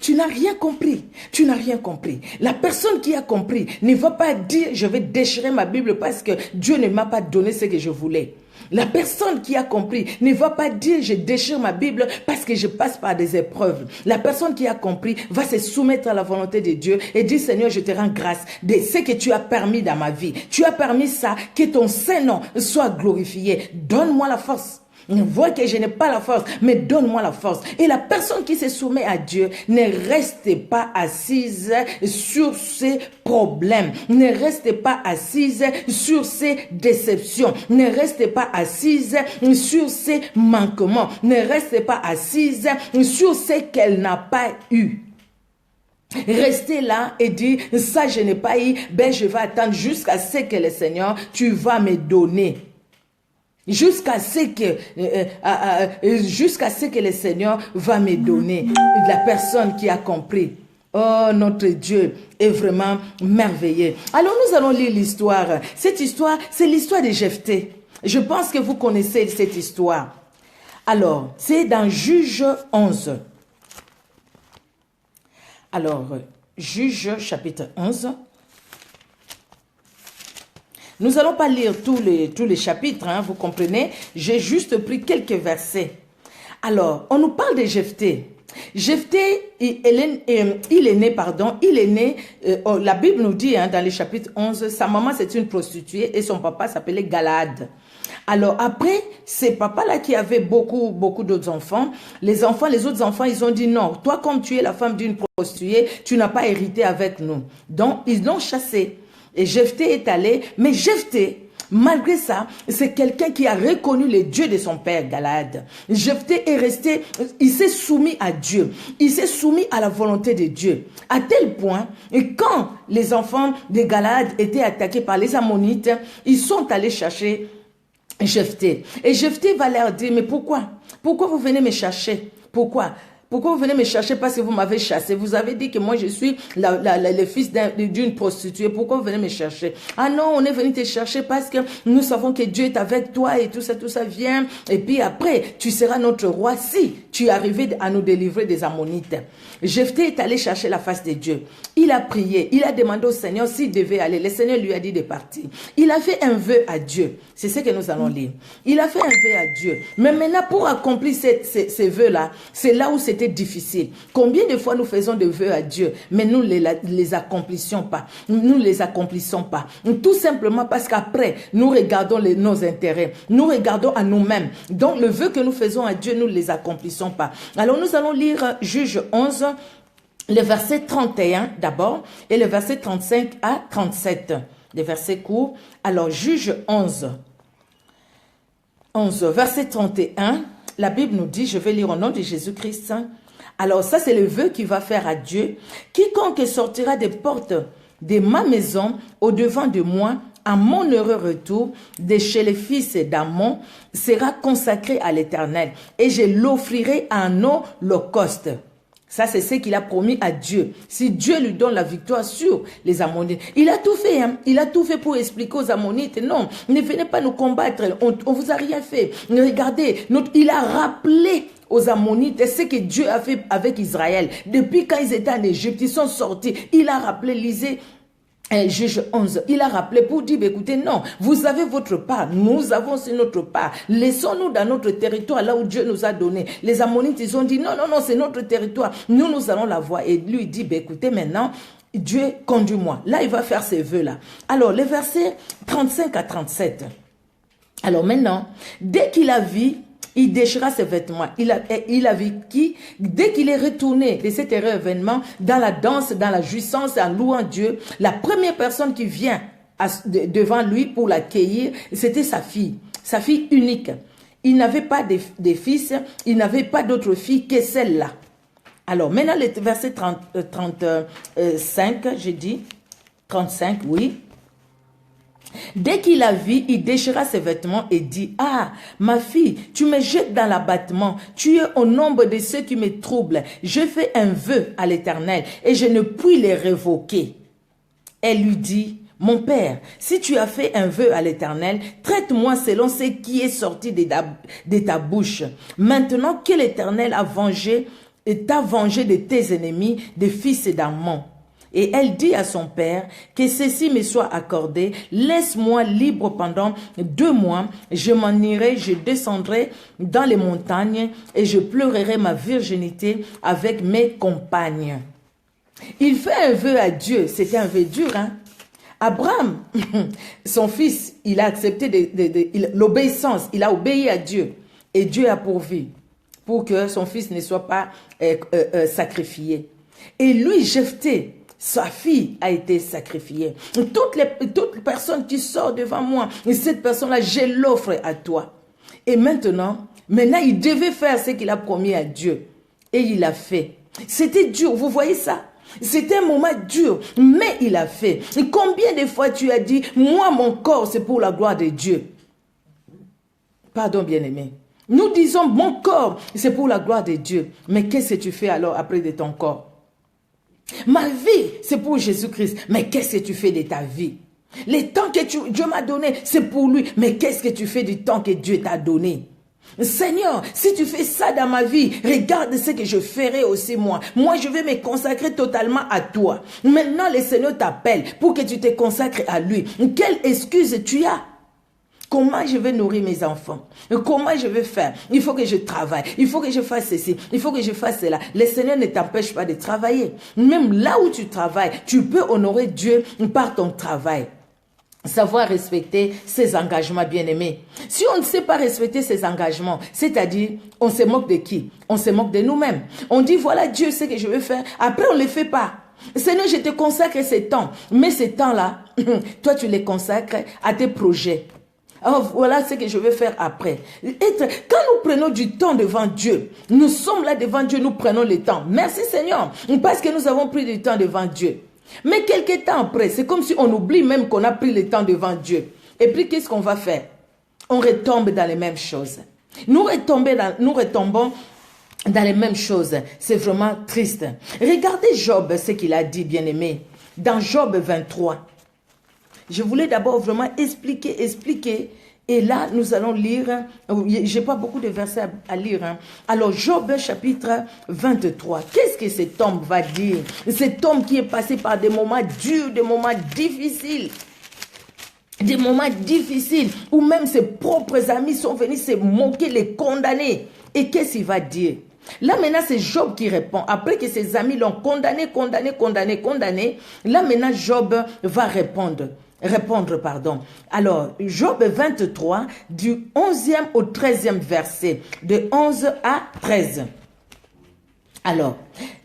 Tu n'as rien compris. Tu n'as rien compris. La personne qui a compris ne va pas dire, je vais déchirer ma Bible parce que Dieu ne m'a pas donné ce que je voulais. La personne qui a compris ne va pas dire je déchire ma Bible parce que je passe par des épreuves. La personne qui a compris va se soumettre à la volonté de Dieu et dire Seigneur, je te rends grâce de ce que tu as permis dans ma vie. Tu as permis ça, que ton Saint-Nom soit glorifié. Donne-moi la force. Vois que je n'ai pas la force, mais donne-moi la force. Et la personne qui se soumet à Dieu ne reste pas assise sur ses problèmes, ne reste pas assise sur ses déceptions, ne reste pas assise sur ses manquements, ne reste pas assise sur ce qu'elle n'a pas eu. Rester là et dire, ça je n'ai pas eu, ben je vais attendre jusqu'à ce que le Seigneur, tu vas me donner. Jusqu'à ce que le Seigneur va me donner. La personne qui a compris. Oh, notre Dieu est vraiment merveilleux. Alors, nous allons lire l'histoire. Cette histoire, c'est l'histoire de Jephthé. Je pense que vous connaissez cette histoire. Alors, c'est dans Juge 11. Alors, Juge chapitre 11. Nous n'allons pas lire tous les chapitres, hein, vous comprenez. J'ai juste pris quelques versets. Alors, on nous parle de Jephthé. Jephthé, il est né, la Bible nous dit hein, dans le chapitre 11, sa maman c'est une prostituée et son papa s'appelait Galaad. Alors après, ces papas-là qui avaient beaucoup d'autres enfants, les autres enfants, ils ont dit non, toi comme tu es la femme d'une prostituée, tu n'as pas hérité avec nous. Donc, ils l'ont chassé. Et Jephthé est allé, mais Jephthé, malgré ça, c'est quelqu'un qui a reconnu le Dieu de son père, Galaad. Jephthé est resté, il s'est soumis à Dieu. Il s'est soumis à la volonté de Dieu. À tel point, et quand les enfants de Galaad étaient attaqués par les Ammonites, ils sont allés chercher Jephthé. Et Jephthé va leur dire, mais pourquoi? Pourquoi vous venez me chercher? Pourquoi vous venez me chercher parce que vous m'avez chassé? Vous avez dit que moi je suis le fils d'une prostituée. Pourquoi vous venez me chercher? Ah non, on est venu te chercher parce que nous savons que Dieu est avec toi et tout ça vient. Et puis après, tu seras notre roi si tu es arrivé à nous délivrer des Ammonites. Jephthé est allé chercher la face de Dieu. Il a prié, il a demandé au Seigneur s'il devait aller. Le Seigneur lui a dit de partir. Il a fait un vœu à Dieu. C'est ce que nous allons lire. Il a fait un vœu à Dieu. Mais maintenant, pour accomplir ces vœux-là, c'est là où c'était difficile. Combien de fois nous faisons des vœux à Dieu, mais nous les accomplissons pas. Nous les accomplissons pas. Tout simplement parce qu'après, nous regardons nos intérêts. Nous regardons à nous-mêmes. Donc, le vœu que nous faisons à Dieu, nous les accomplissons pas. Alors, nous allons lire Juge 11, le verset 31 d'abord et le verset 35 à 37. Des versets courts. Alors, Juge 11, verset 31, la Bible nous dit, je vais lire au nom de Jésus-Christ. Alors, ça, c'est le vœu qu'il va faire à Dieu. Quiconque sortira des portes de ma maison au-devant de moi, à mon heureux retour, de chez les fils d'Ammon, sera consacré à l'Éternel. Et je l'offrirai en holocauste. Ça, c'est ce qu'il a promis à Dieu. Si Dieu lui donne la victoire sur les Ammonites. Il a tout fait, hein. Il a tout fait pour expliquer aux Ammonites. Non, ne venez pas nous combattre. On vous a rien fait. Regardez, il a rappelé aux Ammonites ce que Dieu a fait avec Israël. Depuis quand ils étaient en Égypte, ils sont sortis. Il a rappelé, lisez, Juge 11, il a rappelé pour dire, écoutez, non, vous avez votre part, nous avons aussi notre part. Laissons-nous dans notre territoire, là où Dieu nous a donné. Les Ammonites, ils ont dit, non, c'est notre territoire. Nous allons la voir. Et lui, il dit, écoutez, maintenant, Dieu, conduis-moi. Là, il va faire ces vœux-là. Alors, les versets 35 à 37. Alors maintenant, dès qu'il a vu il déchira ses vêtements. Il a vécu, dès qu'il est retourné de cet heureux événement, dans la danse, dans la jouissance, en louant Dieu, la première personne qui vient devant lui pour l'accueillir, c'était sa fille unique. Il n'avait pas de fils, il n'avait pas d'autre fille que celle-là. Alors, maintenant, le verset 35, j'ai dit, 35, oui. Dès qu'il la vit, il déchira ses vêtements et dit, « Ah, ma fille, tu me jettes dans l'abattement, tu es au nombre de ceux qui me troublent. Je fais un vœu à l'Éternel et je ne puis les révoquer. » Elle lui dit, « Mon père, si tu as fait un vœu à l'Éternel, traite-moi selon ce qui est sorti de ta bouche. Maintenant que l'Éternel t'a vengé de tes ennemis, des fils d'Ammon. » Et elle dit à son père, que ceci me soit accordé, laisse-moi libre pendant 2 mois, je m'en irai, je descendrai dans les montagnes et je pleurerai ma virginité avec mes compagnes. Il fait un vœu à Dieu, c'était un vœu dur, hein. Abraham, son fils, il a accepté l'obéissance, il a obéi à Dieu et Dieu a pourvu pour que son fils ne soit pas sacrifié. Et lui, Jephthé, sa fille a été sacrifiée. Toute personne qui sort devant moi, cette personne-là, je l'offre à toi. Et maintenant, il devait faire ce qu'il a promis à Dieu. Et il a fait. C'était dur, vous voyez ça? C'était un moment dur, mais il a fait. Et combien de fois tu as dit, moi, mon corps, c'est pour la gloire de Dieu? Pardon, bien-aimé. Nous disons, mon corps, c'est pour la gloire de Dieu. Mais qu'est-ce que tu fais alors après de ton corps? Ma vie, c'est pour Jésus-Christ. Mais qu'est-ce que tu fais de ta vie? Les temps que Dieu m'a donné, c'est pour lui. Mais qu'est-ce que tu fais du temps que Dieu t'a donné? Seigneur, si tu fais ça dans ma vie, regarde ce que je ferai aussi moi. Moi, je vais me consacrer totalement à toi. Maintenant, le Seigneur t'appelle pour que tu te consacres à lui. Quelle excuse tu as? Comment je vais nourrir mes enfants? Comment je vais faire? Il faut que je travaille. Il faut que je fasse ceci. Il faut que je fasse cela. Le Seigneur ne t'empêche pas de travailler. Même là où tu travailles, tu peux honorer Dieu par ton travail. Savoir respecter ses engagements, bien-aimés. Si on ne sait pas respecter ses engagements, c'est-à-dire, on se moque de qui? On se moque de nous-mêmes. On dit, voilà, Dieu sait que je veux faire. Après, on ne le fait pas. Seigneur, je te consacre ces temps. Mais ces temps-là, toi, tu les consacres à tes projets. Alors, voilà ce que je vais faire après. Quand nous prenons du temps devant Dieu, nous sommes là devant Dieu, nous prenons le temps. Merci Seigneur, parce que nous avons pris du temps devant Dieu. Mais quelques temps après, c'est comme si on oublie même qu'on a pris le temps devant Dieu. Et puis, qu'est-ce qu'on va faire? On retombe dans les mêmes choses. Nous retombons dans les mêmes choses. C'est vraiment triste. Regardez Job, ce qu'il a dit, bien-aimé. Dans Job 23. Je voulais d'abord vraiment expliquer. Et là, nous allons lire, j'ai pas beaucoup de versets à lire. Hein. Alors, Job chapitre 23. Qu'est-ce que cet homme va dire? Cet homme qui est passé par des moments durs, des moments difficiles. Des moments difficiles où même ses propres amis sont venus se moquer, les condamner. Et qu'est-ce qu'il va dire? Là maintenant c'est Job qui répond. Après que ses amis l'ont condamné. Là maintenant Job va répondre. Alors, Job 23, du 11e au 13e verset, de 11 à 13. Alors,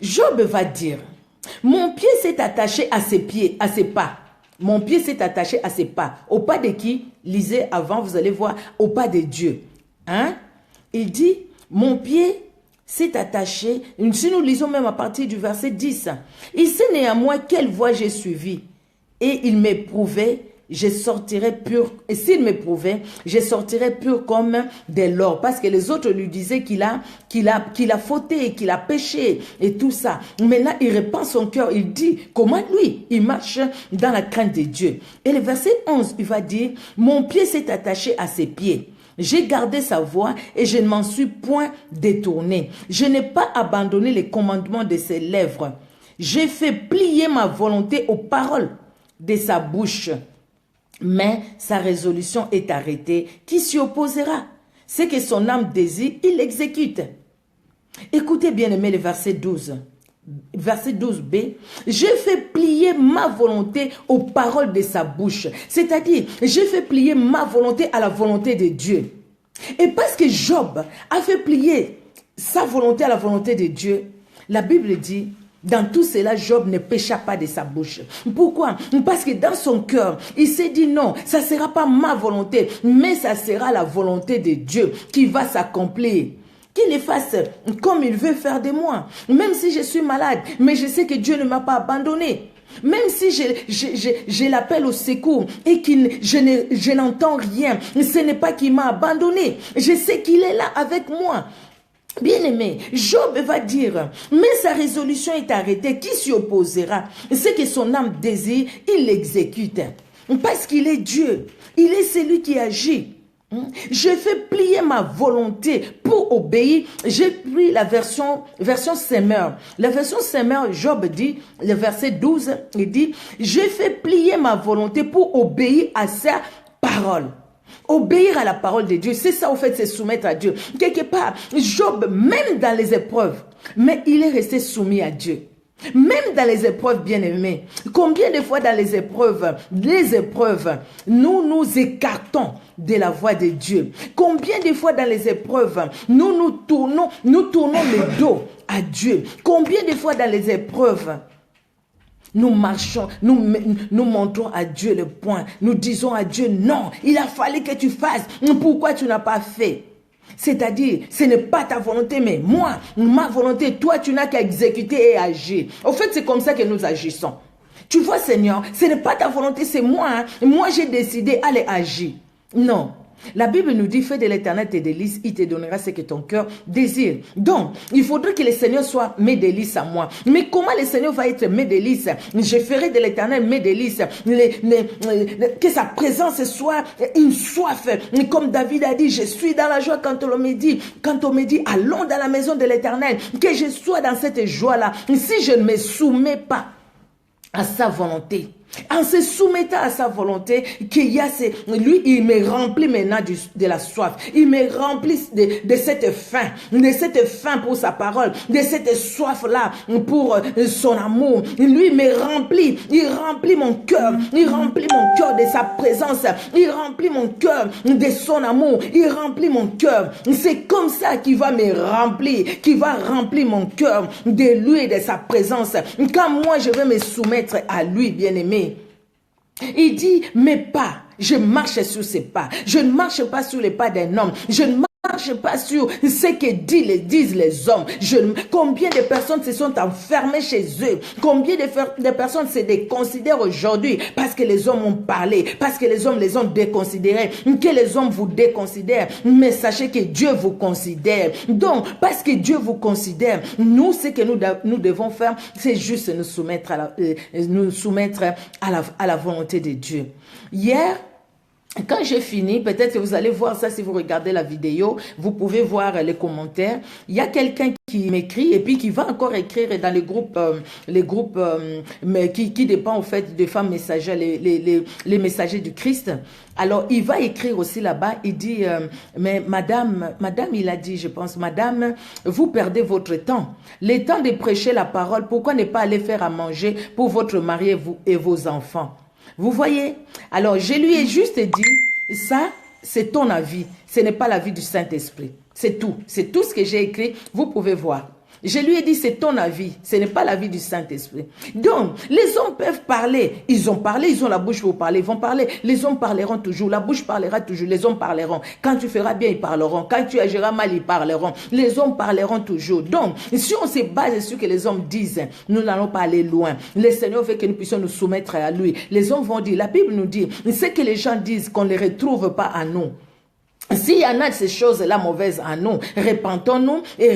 Job va dire, mon pied s'est attaché à ses pieds, à ses pas. Mon pied s'est attaché à ses pas. Au pas de qui? Lisez avant, vous allez voir, au pas de Dieu. Hein? Il dit, mon pied s'est attaché, si nous lisons même à partir du verset 10, il sait néanmoins quelle voie j'ai suivie. Et il m'éprouvait, je sortirais pur. Et s'il m'éprouvait, je sortirais pur comme de l'or. Parce que les autres lui disaient qu'il a fauté, qu'il a péché et tout ça. Maintenant, il répand son cœur. Il dit, comment lui, il marche dans la crainte de Dieu. Et le verset 11, il va dire, mon pied s'est attaché à ses pieds. J'ai gardé sa voix et je ne m'en suis point détourné. Je n'ai pas abandonné les commandements de ses lèvres. J'ai fait plier ma volonté aux paroles de sa bouche. Mais sa résolution est arrêtée. Qui s'y opposera? Ce que son âme désire, il l'exécute. Écoutez bien aimé le verset 12. Verset 12b. J'ai fait plier ma volonté aux paroles de sa bouche. C'est-à-dire, j'ai fait plier ma volonté à la volonté de Dieu. Et parce que Job a fait plier sa volonté à la volonté de Dieu, la Bible dit, dans tout cela, Job ne pécha pas de sa bouche. Pourquoi? Parce que dans son cœur, il s'est dit non, ça ne sera pas ma volonté, mais ça sera la volonté de Dieu qui va s'accomplir. Qu'il fasse comme il veut faire de moi. Même si je suis malade, mais je sais que Dieu ne m'a pas abandonné. Même si je l'appelle au secours et que je n'entends rien, ce n'est pas qu'il m'a abandonné. Je sais qu'il est là avec moi. Bien-aimé, Job va dire, mais sa résolution est arrêtée, qui s'y opposera? Ce que son âme désire, il l'exécute. Parce qu'il est Dieu, il est celui qui agit. Je fais plier ma volonté pour obéir. J'ai pris la version Semeur. La version Semeur, Job dit, le verset 12, il dit, je fais plier ma volonté pour obéir à sa parole. Obéir à la parole de Dieu, c'est ça au fait, c'est soumettre à Dieu. Quelque part, Job, même dans les épreuves, mais il est resté soumis à Dieu. Même dans les épreuves, bien-aimés, combien de fois dans les épreuves, nous nous écartons de la voix de Dieu. Combien de fois dans les épreuves, nous tournons le dos à Dieu. Combien de fois dans les épreuves, nous marchons, nous montrons à Dieu le point. Nous disons à Dieu, non, il a fallu que tu fasses. Pourquoi tu n'as pas fait? C'est-à-dire, ce n'est pas ta volonté, mais moi, ma volonté, toi, tu n'as qu'à exécuter et agir. Au fait, c'est comme ça que nous agissons. Tu vois, Seigneur, ce n'est pas ta volonté, c'est moi. Hein. Moi, j'ai décidé, allez, agir. Non. La Bible nous dit, fais de l'Éternel tes délices, il te donnera ce que ton cœur désire. Donc, il faudrait que le Seigneur soit mes délices à moi. Mais comment le Seigneur va être mes délices? Je ferai de l'Éternel mes délices. Que sa présence soit une soif. Comme David a dit, je suis dans la joie quand on me dit, allons dans la maison de l'Éternel. Que je sois dans cette joie-là. Si je ne me soumets pas à sa volonté, en se soumettant à sa volonté, lui, il me remplit maintenant de la soif. Il me remplit de cette faim pour sa parole, de cette soif-là pour son amour. Lui, il remplit mon cœur. Il remplit mon cœur de sa présence. Il remplit mon cœur de son amour. Il remplit mon cœur. C'est comme ça qu'il va me remplir, qu'il va remplir mon cœur de lui et de sa présence. Quand moi, je vais me soumettre à lui, bien-aimé, il dit, mes pas, je marche sur ses pas. Je ne marche pas sur les pas d'un homme. Je ne marche pas sur ce que disent les hommes. Combien de personnes se sont enfermées chez eux? Combien de personnes se déconsidèrent aujourd'hui parce que les hommes ont parlé, parce que les hommes les ont déconsidérés, que les hommes vous déconsidèrent. Mais sachez que Dieu vous considère. Donc, parce que Dieu vous considère, nous, ce que nous devons faire, c'est juste nous soumettre à la volonté de Dieu. Hier, quand j'ai fini, peut-être que vous allez voir ça si vous regardez la vidéo, vous pouvez voir les commentaires. Il y a quelqu'un qui m'écrit et puis qui va encore écrire dans les groupes mais qui dépend au fait des femmes messagères, les messagers du Christ. Alors, il va écrire aussi là-bas, il dit, mais madame, il a dit, je pense, madame, vous perdez votre temps. Le temps de prêcher la parole, pourquoi ne pas aller faire à manger pour votre mari et vos enfants? Vous voyez? Alors, je lui ai juste dit, ça, c'est ton avis. Ce n'est pas l'avis du Saint-Esprit. C'est tout. C'est tout ce que j'ai écrit. Vous pouvez voir. Je lui ai dit, c'est ton avis. Ce n'est pas l'avis du Saint-Esprit. Donc, les hommes peuvent parler. Ils ont parlé, ils ont la bouche pour parler. Ils vont parler. Les hommes parleront toujours. La bouche parlera toujours. Les hommes parleront. Quand tu feras bien, ils parleront. Quand tu agiras mal, ils parleront. Les hommes parleront toujours. Donc, si on se base sur ce que les hommes disent, nous n'allons pas aller loin. Le Seigneur veut que nous puissions nous soumettre à lui. Les hommes vont dire, la Bible nous dit, ce que les gens disent, qu'on ne les retrouve pas à nous. S'il y en a de ces choses-là mauvaises en nous, repentons-nous et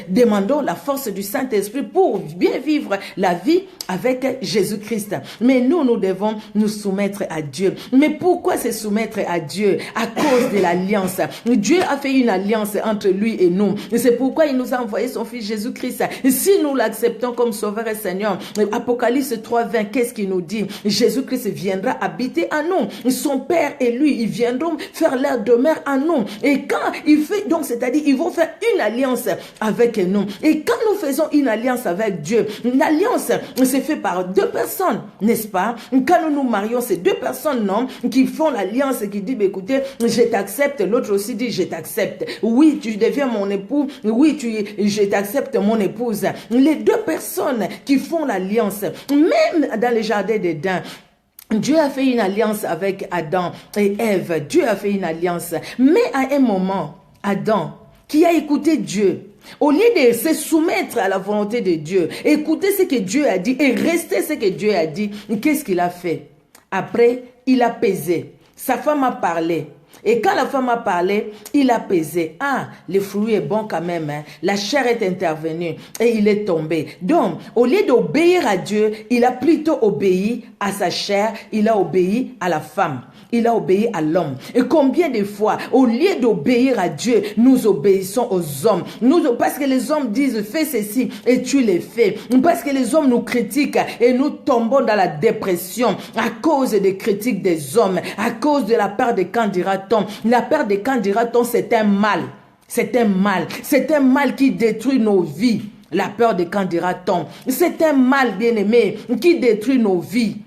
demandons la force du Saint-Esprit pour bien vivre la vie avec Jésus-Christ. Mais nous devons nous soumettre à Dieu. Mais pourquoi se soumettre à Dieu? À cause de l'alliance. Dieu a fait une alliance entre lui et nous. C'est pourquoi il nous a envoyé son Fils Jésus-Christ. Si nous l'acceptons comme Sauveur et Seigneur, Apocalypse 3:20, qu'est-ce qu'il nous dit? Jésus-Christ viendra habiter en nous. Son Père et lui, ils viendront faire leur demeure en nous. Et quand il fait, donc c'est-à-dire, ils vont faire une alliance avec nous. Et quand nous faisons une alliance avec Dieu, une alliance, c'est fait par deux personnes, n'est-ce pas? Quand nous nous marions, c'est deux personnes, non, qui font l'alliance et qui disent, écoutez, je t'accepte. L'autre aussi dit, je t'accepte. Oui, tu deviens mon époux. Oui, je t'accepte mon épouse. Les deux personnes qui font l'alliance, même dans le jardin d'Éden, Dieu a fait une alliance avec Adam et Ève. Dieu a fait une alliance. Mais à un moment, Adam, qui a écouté Dieu, au lieu de se soumettre à la volonté de Dieu, écouter ce que Dieu a dit et rester ce que Dieu a dit, qu'est-ce qu'il a fait? Après, il a pesé. Sa femme a parlé. Et quand la femme a parlé, il a pesé. Ah, le fruit est bon quand même. Hein. La chair est intervenue et il est tombé. Donc, au lieu d'obéir à Dieu, il a plutôt obéi à sa chair. Il a obéi à la femme. Il a obéi à l'homme. Et combien de fois, au lieu d'obéir à Dieu, nous obéissons aux hommes. Parce que les hommes disent, fais ceci et tu les fais. Parce que les hommes nous critiquent et nous tombons dans la dépression à cause des critiques des hommes, à cause de la peur de quand dira-t-on. La peur de quand dira-t-on, c'est un mal. C'est un mal. C'est un mal qui détruit nos vies. La peur de quand dira-t-on. C'est un mal, bien-aimé, qui détruit nos vies.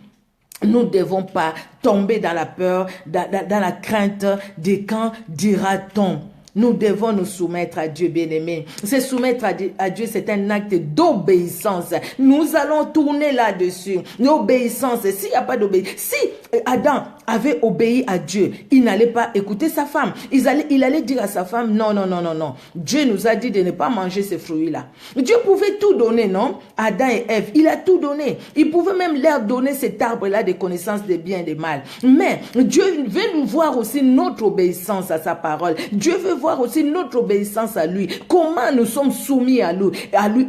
Nous ne devons pas tomber dans la peur, dans la crainte de quand dira-t-on. Nous devons nous soumettre à Dieu, bien-aimé. Se soumettre à Dieu, c'est un acte d'obéissance. Nous allons tourner là-dessus. L'obéissance, s'il n'y a pas d'obéissance, si Adam avait obéi à Dieu, il n'allait pas écouter sa femme. Il allait dire à sa femme, non, non, non, non, non. Dieu nous a dit de ne pas manger ces fruits-là. Dieu pouvait tout donner, non? Adam et Ève, il a tout donné. Il pouvait même leur donner cet arbre-là de connaissance des biens et des mal. Mais Dieu veut nous voir aussi notre obéissance à sa parole. Dieu veut voir aussi notre obéissance à lui. Comment nous sommes soumis à lui?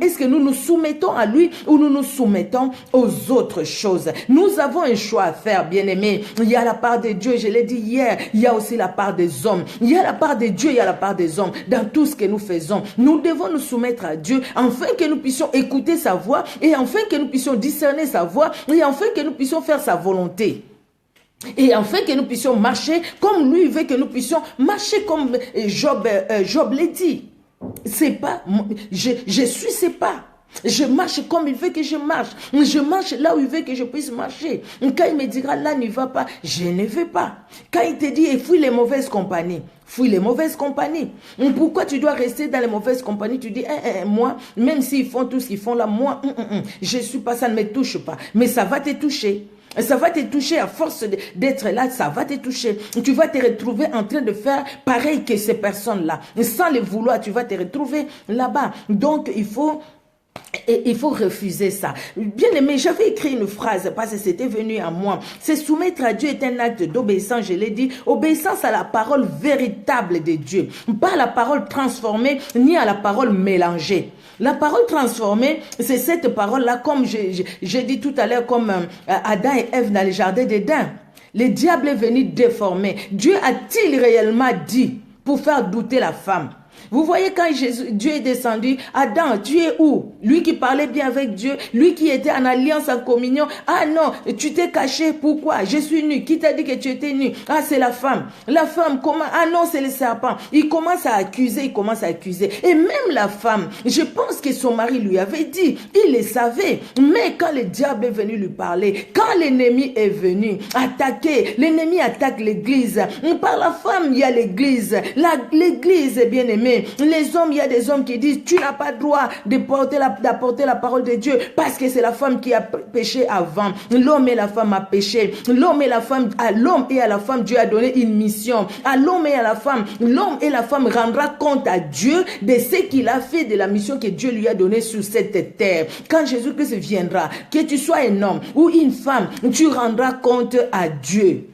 Est-ce que nous nous soumettons à lui ou nous nous soumettons aux autres choses? Nous avons un choix à faire, bien-aimés. Il y a la part de Dieu, je l'ai dit hier, il y a aussi la part des hommes. Il y a la part de Dieu, il y a la part des hommes. Dans tout ce que nous faisons, nous devons nous soumettre à Dieu afin que nous puissions écouter sa voix et afin que nous puissions discerner sa voix et afin que nous puissions faire sa volonté. Et afin que nous puissions marcher comme lui veut que nous puissions marcher, comme Job l'a dit. C'est pas, je suis ses pas. Je marche comme il veut que je marche. Je marche là où il veut que je puisse marcher. Quand il me dira là n'y va pas, je ne vais pas. Quand il te dit fuis les mauvaises compagnies, fuis les mauvaises compagnies. Pourquoi tu dois rester dans les mauvaises compagnies? Tu dis moi, même s'ils font tout ce qu'ils font là, moi, je suis pas, ça ne me touche pas. Mais ça va te toucher. Ça va te toucher à force d'être là, ça va te toucher. Tu vas te retrouver en train de faire pareil que ces personnes-là. Sans le vouloir, tu vas te retrouver là-bas. Donc, il faut refuser ça. Bien aimé, j'avais écrit une phrase parce que c'était venu à moi. Se soumettre à Dieu est un acte d'obéissance, je l'ai dit. Obéissance à la parole véritable de Dieu. Pas à la parole transformée, ni à la parole mélangée. La parole transformée, c'est cette parole-là, comme j'ai dit tout à l'heure, comme Adam et Ève dans le jardin d'Éden. Le diable est venu déformer. Dieu a-t-il réellement dit pour faire douter la femme? Vous voyez quand Dieu est descendu, Adam, tu es où? Lui qui parlait bien avec Dieu, lui qui était en alliance, en communion. Ah non, tu t'es caché, pourquoi? Je suis nu. Qui t'a dit que tu étais nu? Ah, c'est la femme. La femme, comment? Ah non, c'est le serpent. Il commence à accuser. Et même la femme, je pense que son mari lui avait dit, il le savait. Mais quand le diable est venu lui parler, quand l'ennemi est venu attaquer, l'ennemi attaque l'église. Par la femme, il y a l'église. L'église est bien aimée. Les hommes, il y a des hommes qui disent, tu n'as pas le droit d'apporter la parole de Dieu parce que c'est la femme qui a péché avant. L'homme et la femme a péché. L'homme et la femme, à l'homme et à la femme, Dieu a donné une mission. À l'homme et à la femme, l'homme et la femme rendra compte à Dieu de ce qu'il a fait, de la mission que Dieu lui a donnée sur cette terre. Quand Jésus-Christ viendra, que tu sois un homme ou une femme, tu rendras compte à Dieu.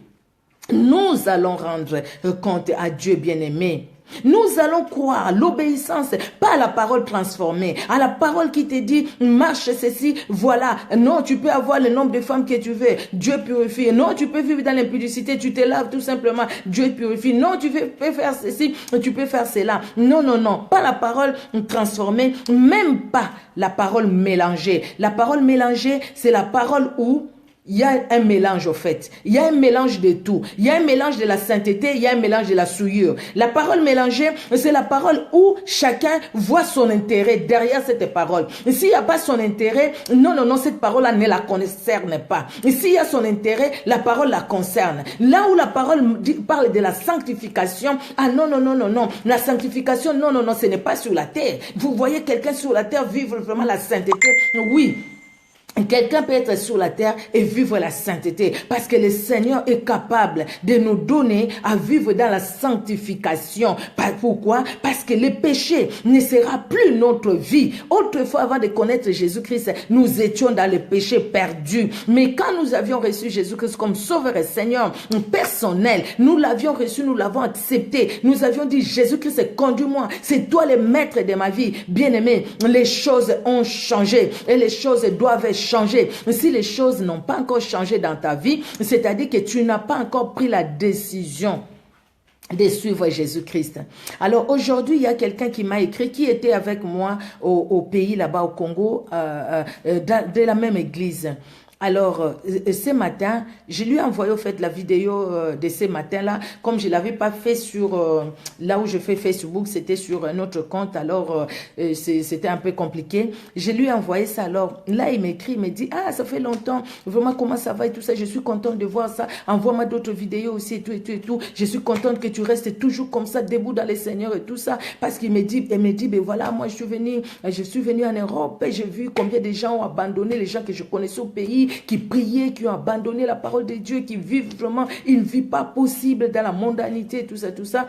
Nous allons rendre compte à Dieu, bien-aimé. Nous allons croire l'obéissance, pas à la parole transformée, à la parole qui te dit, marche ceci, voilà. Non, tu peux avoir le nombre de femmes que tu veux, Dieu purifie. Non, tu peux vivre dans l'impudicité, tu te laves tout simplement, Dieu purifie. Non, tu peux faire ceci, tu peux faire cela. Non, non, non, pas la parole transformée, même pas la parole mélangée. La parole mélangée, c'est la parole où Il y a un mélange au fait. Il y a un mélange de tout. Il y a un mélange de la sainteté, il y a un mélange de la souillure. La parole mélangée, c'est la parole où chacun voit son intérêt derrière cette parole. S'il n'y a pas son intérêt, non, cette parole-là ne la concerne pas. S'il y a son intérêt, la parole la concerne. Là où la parole parle de la sanctification, non. La sanctification, non, ce n'est pas sur la terre. Vous voyez quelqu'un sur la terre vivre vraiment la sainteté? Oui. Quelqu'un peut être sur la terre et vivre la sainteté parce que le Seigneur est capable de nous donner à vivre dans la sanctification. Pourquoi? Parce que le péché ne sera plus notre vie. Autrefois, avant de connaître Jésus-Christ, nous étions dans le péché perdu. Mais quand nous avions reçu Jésus-Christ comme Sauveur et Seigneur personnel, nous l'avions reçu, nous l'avons accepté. Nous avions dit, Jésus-Christ, conduis-moi. C'est toi le maître de ma vie. Bien-aimé, les choses ont changé et les choses doivent changer. Si les choses n'ont pas encore changé dans ta vie, c'est-à-dire que tu n'as pas encore pris la décision de suivre Jésus-Christ. Alors aujourd'hui, il y a quelqu'un qui m'a écrit, qui était avec moi au pays là-bas au Congo, de la même église. Alors, ce matin, je lui ai envoyé au fait la vidéo de ce matin-là. Comme je ne l'avais pas fait sur là où je fais Facebook, c'était sur un autre compte. Alors, c'était un peu compliqué. Je lui ai envoyé ça. Alors, là, il m'écrit, il me dit, ah, ça fait longtemps, vraiment, comment ça va et tout ça. Je suis contente de voir ça. Envoie-moi d'autres vidéos aussi et tout. Je suis contente que tu restes toujours comme ça, debout dans les Seigneurs et tout ça. Parce qu'il me dit, ben voilà, moi, je suis venue en Europe et j'ai vu combien de gens ont abandonné, les gens que je connaissais au pays, qui priaient, qui ont abandonné la parole de Dieu, qui vivent vraiment une vie pas possible dans la mondanité, tout ça.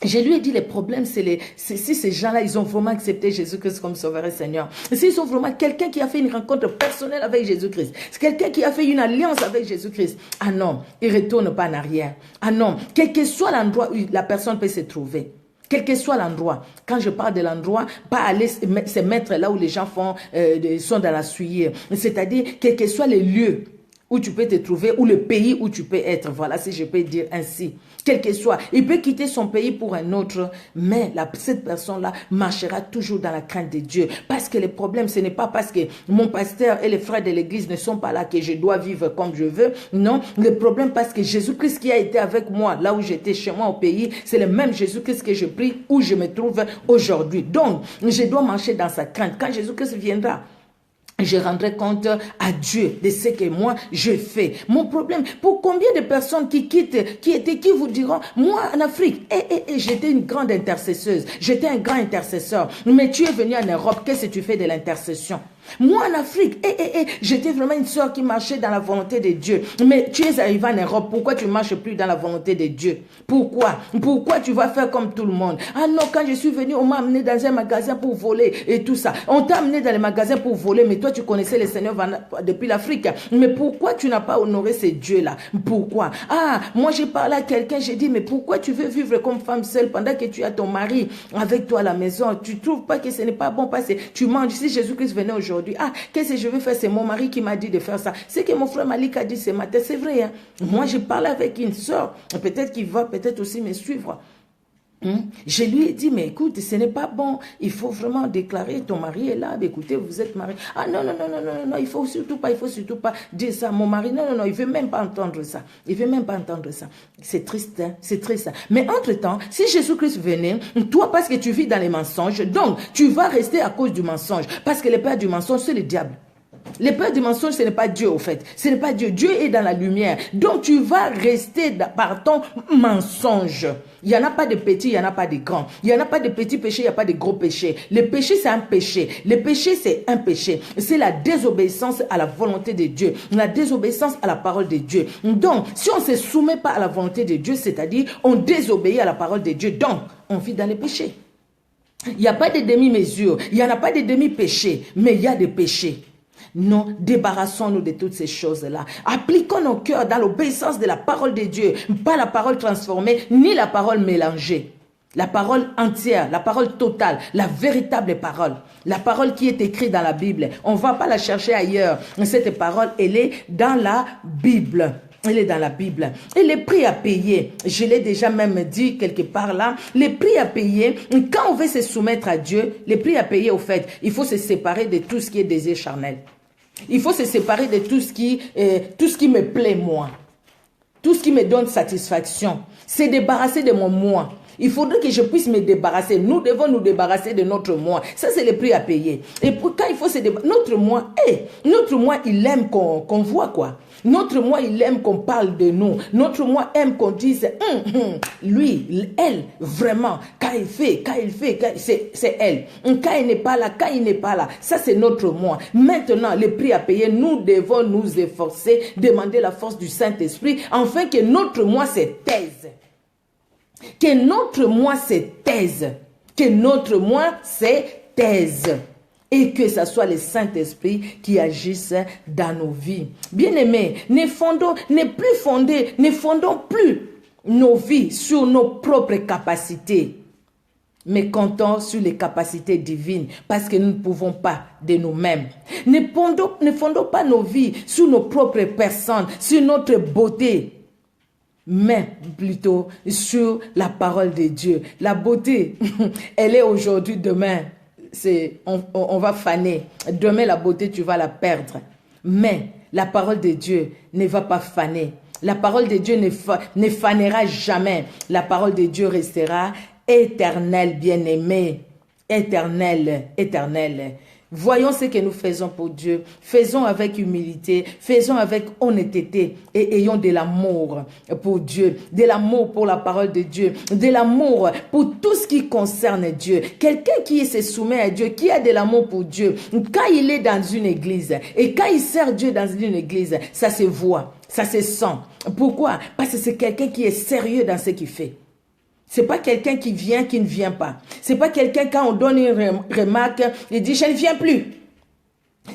Je lui ai dit, les problèmes, c'est si ces gens-là, ils ont vraiment accepté Jésus-Christ comme Sauveur et Seigneur. S'ils sont vraiment quelqu'un qui a fait une rencontre personnelle avec Jésus-Christ. C'est quelqu'un qui a fait une alliance avec Jésus-Christ. Ah non, il ne retourne pas en arrière. Ah non, quel que soit l'endroit où la personne peut se trouver. Quel que soit l'endroit, quand je parle de l'endroit, pas aller se mettre là où les gens sont dans la souillure. C'est-à-dire, quel que soit les lieux où tu peux te trouver, ou le pays où tu peux être. Voilà, si je peux dire ainsi. Quel que soit. Il peut quitter son pays pour un autre, mais cette personne-là marchera toujours dans la crainte de Dieu. Parce que le problème, ce n'est pas parce que mon pasteur et les frères de l'église ne sont pas là que je dois vivre comme je veux. Non, le problème, parce que Jésus-Christ qui a été avec moi, là où j'étais chez moi au pays, c'est le même Jésus-Christ que je prie, où je me trouve aujourd'hui. Donc, je dois marcher dans sa crainte. Quand Jésus-Christ viendra, je rendrai compte à Dieu de ce que moi je fais. Mon problème, pour combien de personnes qui quittent, qui vous diront, moi en Afrique, j'étais une grande intercesseuse, j'étais un grand intercesseur, mais tu es venu en Europe, qu'est-ce que tu fais de l'intercession? Moi en Afrique, j'étais vraiment une soeur qui marchait dans la volonté de Dieu. Mais tu es arrivé en Europe, pourquoi tu ne marches plus dans la volonté de Dieu? Pourquoi tu vas faire comme tout le monde? Ah non, quand je suis venu, on m'a amené dans un magasin pour voler et tout ça. On t'a amené dans les magasins pour voler, mais toi tu connaissais le Seigneur depuis l'Afrique. Mais pourquoi tu n'as pas honoré ces dieux-là? Pourquoi? Ah, moi j'ai parlé à quelqu'un, j'ai dit, mais pourquoi tu veux vivre comme femme seule pendant que tu as ton mari avec toi à la maison? Tu ne trouves pas que ce n'est pas bon parce que tu manges? Si Jésus-Christ venait aujourd'hui, ah, qu'est-ce que je veux faire? C'est mon mari qui m'a dit de faire ça. C'est que mon frère Malik a dit ce matin, c'est vrai. Hein? Moi, j'ai parlé avec une soeur, peut-être qu'il va peut-être aussi me suivre. Je lui ai dit, mais écoute, ce n'est pas bon. Il faut vraiment déclarer, ton mari est là. Écoutez, vous êtes mariés. Ah non, il faut surtout pas dire ça. Mon mari, non, il veut même pas entendre ça. Il veut même pas entendre ça. C'est triste, hein? C'est triste. Hein? Mais entre-temps, si Jésus-Christ venait, toi, parce que tu vis dans les mensonges, donc tu vas rester à cause du mensonge. Parce que le père du mensonge, c'est le diable. Le père du mensonge, ce n'est pas Dieu au fait. Ce n'est pas Dieu. Dieu est dans la lumière. Donc tu vas rester par ton mensonge. Il n'y en a pas de petits, il n'y en a pas de grands. Il n'y en a pas de petits péchés, il n'y a pas de gros péchés. Le péché, c'est un péché. Le péché, c'est un péché. C'est la désobéissance à la volonté de Dieu. La désobéissance à la parole de Dieu. Donc, si on ne se soumet pas à la volonté de Dieu, c'est-à-dire on désobéit à la parole de Dieu, donc on vit dans les péchés. Il n'y a pas de demi-mesure. Il n'y en a pas de demi-péché. Mais il y a des péchés. Non, débarrassons-nous de toutes ces choses-là. Appliquons nos cœurs dans l'obéissance de la parole de Dieu. Pas la parole transformée, ni la parole mélangée. La parole entière, la parole totale, la véritable parole. La parole qui est écrite dans la Bible. On ne va pas la chercher ailleurs. Cette parole, elle est dans la Bible. Elle est dans la Bible. Et les prix à payer, je l'ai déjà même dit quelque part là, les prix à payer, quand on veut se soumettre à Dieu, les prix à payer au fait, il faut se séparer de tout ce qui est désir charnel. Il faut se séparer de tout ce qui me plaît moi. Tout ce qui me donne satisfaction. C'est débarrasser de mon moi. Il faudrait que je puisse me débarrasser. Nous devons nous débarrasser de notre moi. Ça, c'est le prix à payer. Et quand il faut se débarrasser, notre moi, il aime qu'on voit quoi. Notre moi, il aime qu'on parle de nous. Notre moi aime qu'on dise, lui, elle, vraiment, quand il fait, c'est elle. Quand il n'est pas là, ça c'est notre moi. Maintenant, le prix à payer, nous devons nous efforcer, demander la force du Saint-Esprit, afin que notre moi se taise. Que notre moi se taise. Que notre moi se taise. Et que ce soit le Saint-Esprit qui agisse dans nos vies. Bien-aimés, ne fondons plus nos vies sur nos propres capacités, mais comptons sur les capacités divines, parce que nous ne pouvons pas de nous-mêmes. Ne fondons pas nos vies sur nos propres personnes, sur notre beauté, mais plutôt sur la parole de Dieu. La beauté, elle est aujourd'hui, demain. On va faner. Demain, la beauté, tu vas la perdre. Mais la parole de Dieu ne va pas faner. La parole de Dieu ne fanera jamais. La parole de Dieu restera éternelle, bien-aimée. Éternelle, éternelle. Voyons ce que nous faisons pour Dieu. Faisons avec humilité, faisons avec honnêteté et ayons de l'amour pour Dieu, de l'amour pour la parole de Dieu, de l'amour pour tout ce qui concerne Dieu. Quelqu'un qui se soumet à Dieu, qui a de l'amour pour Dieu, quand il est dans une église et quand il sert Dieu dans une église, ça se voit, ça se sent. Pourquoi? Parce que c'est quelqu'un qui est sérieux dans ce qu'il fait. C'est pas quelqu'un qui vient, qui ne vient pas. C'est pas quelqu'un quand on donne une remarque, il dit je ne viens plus.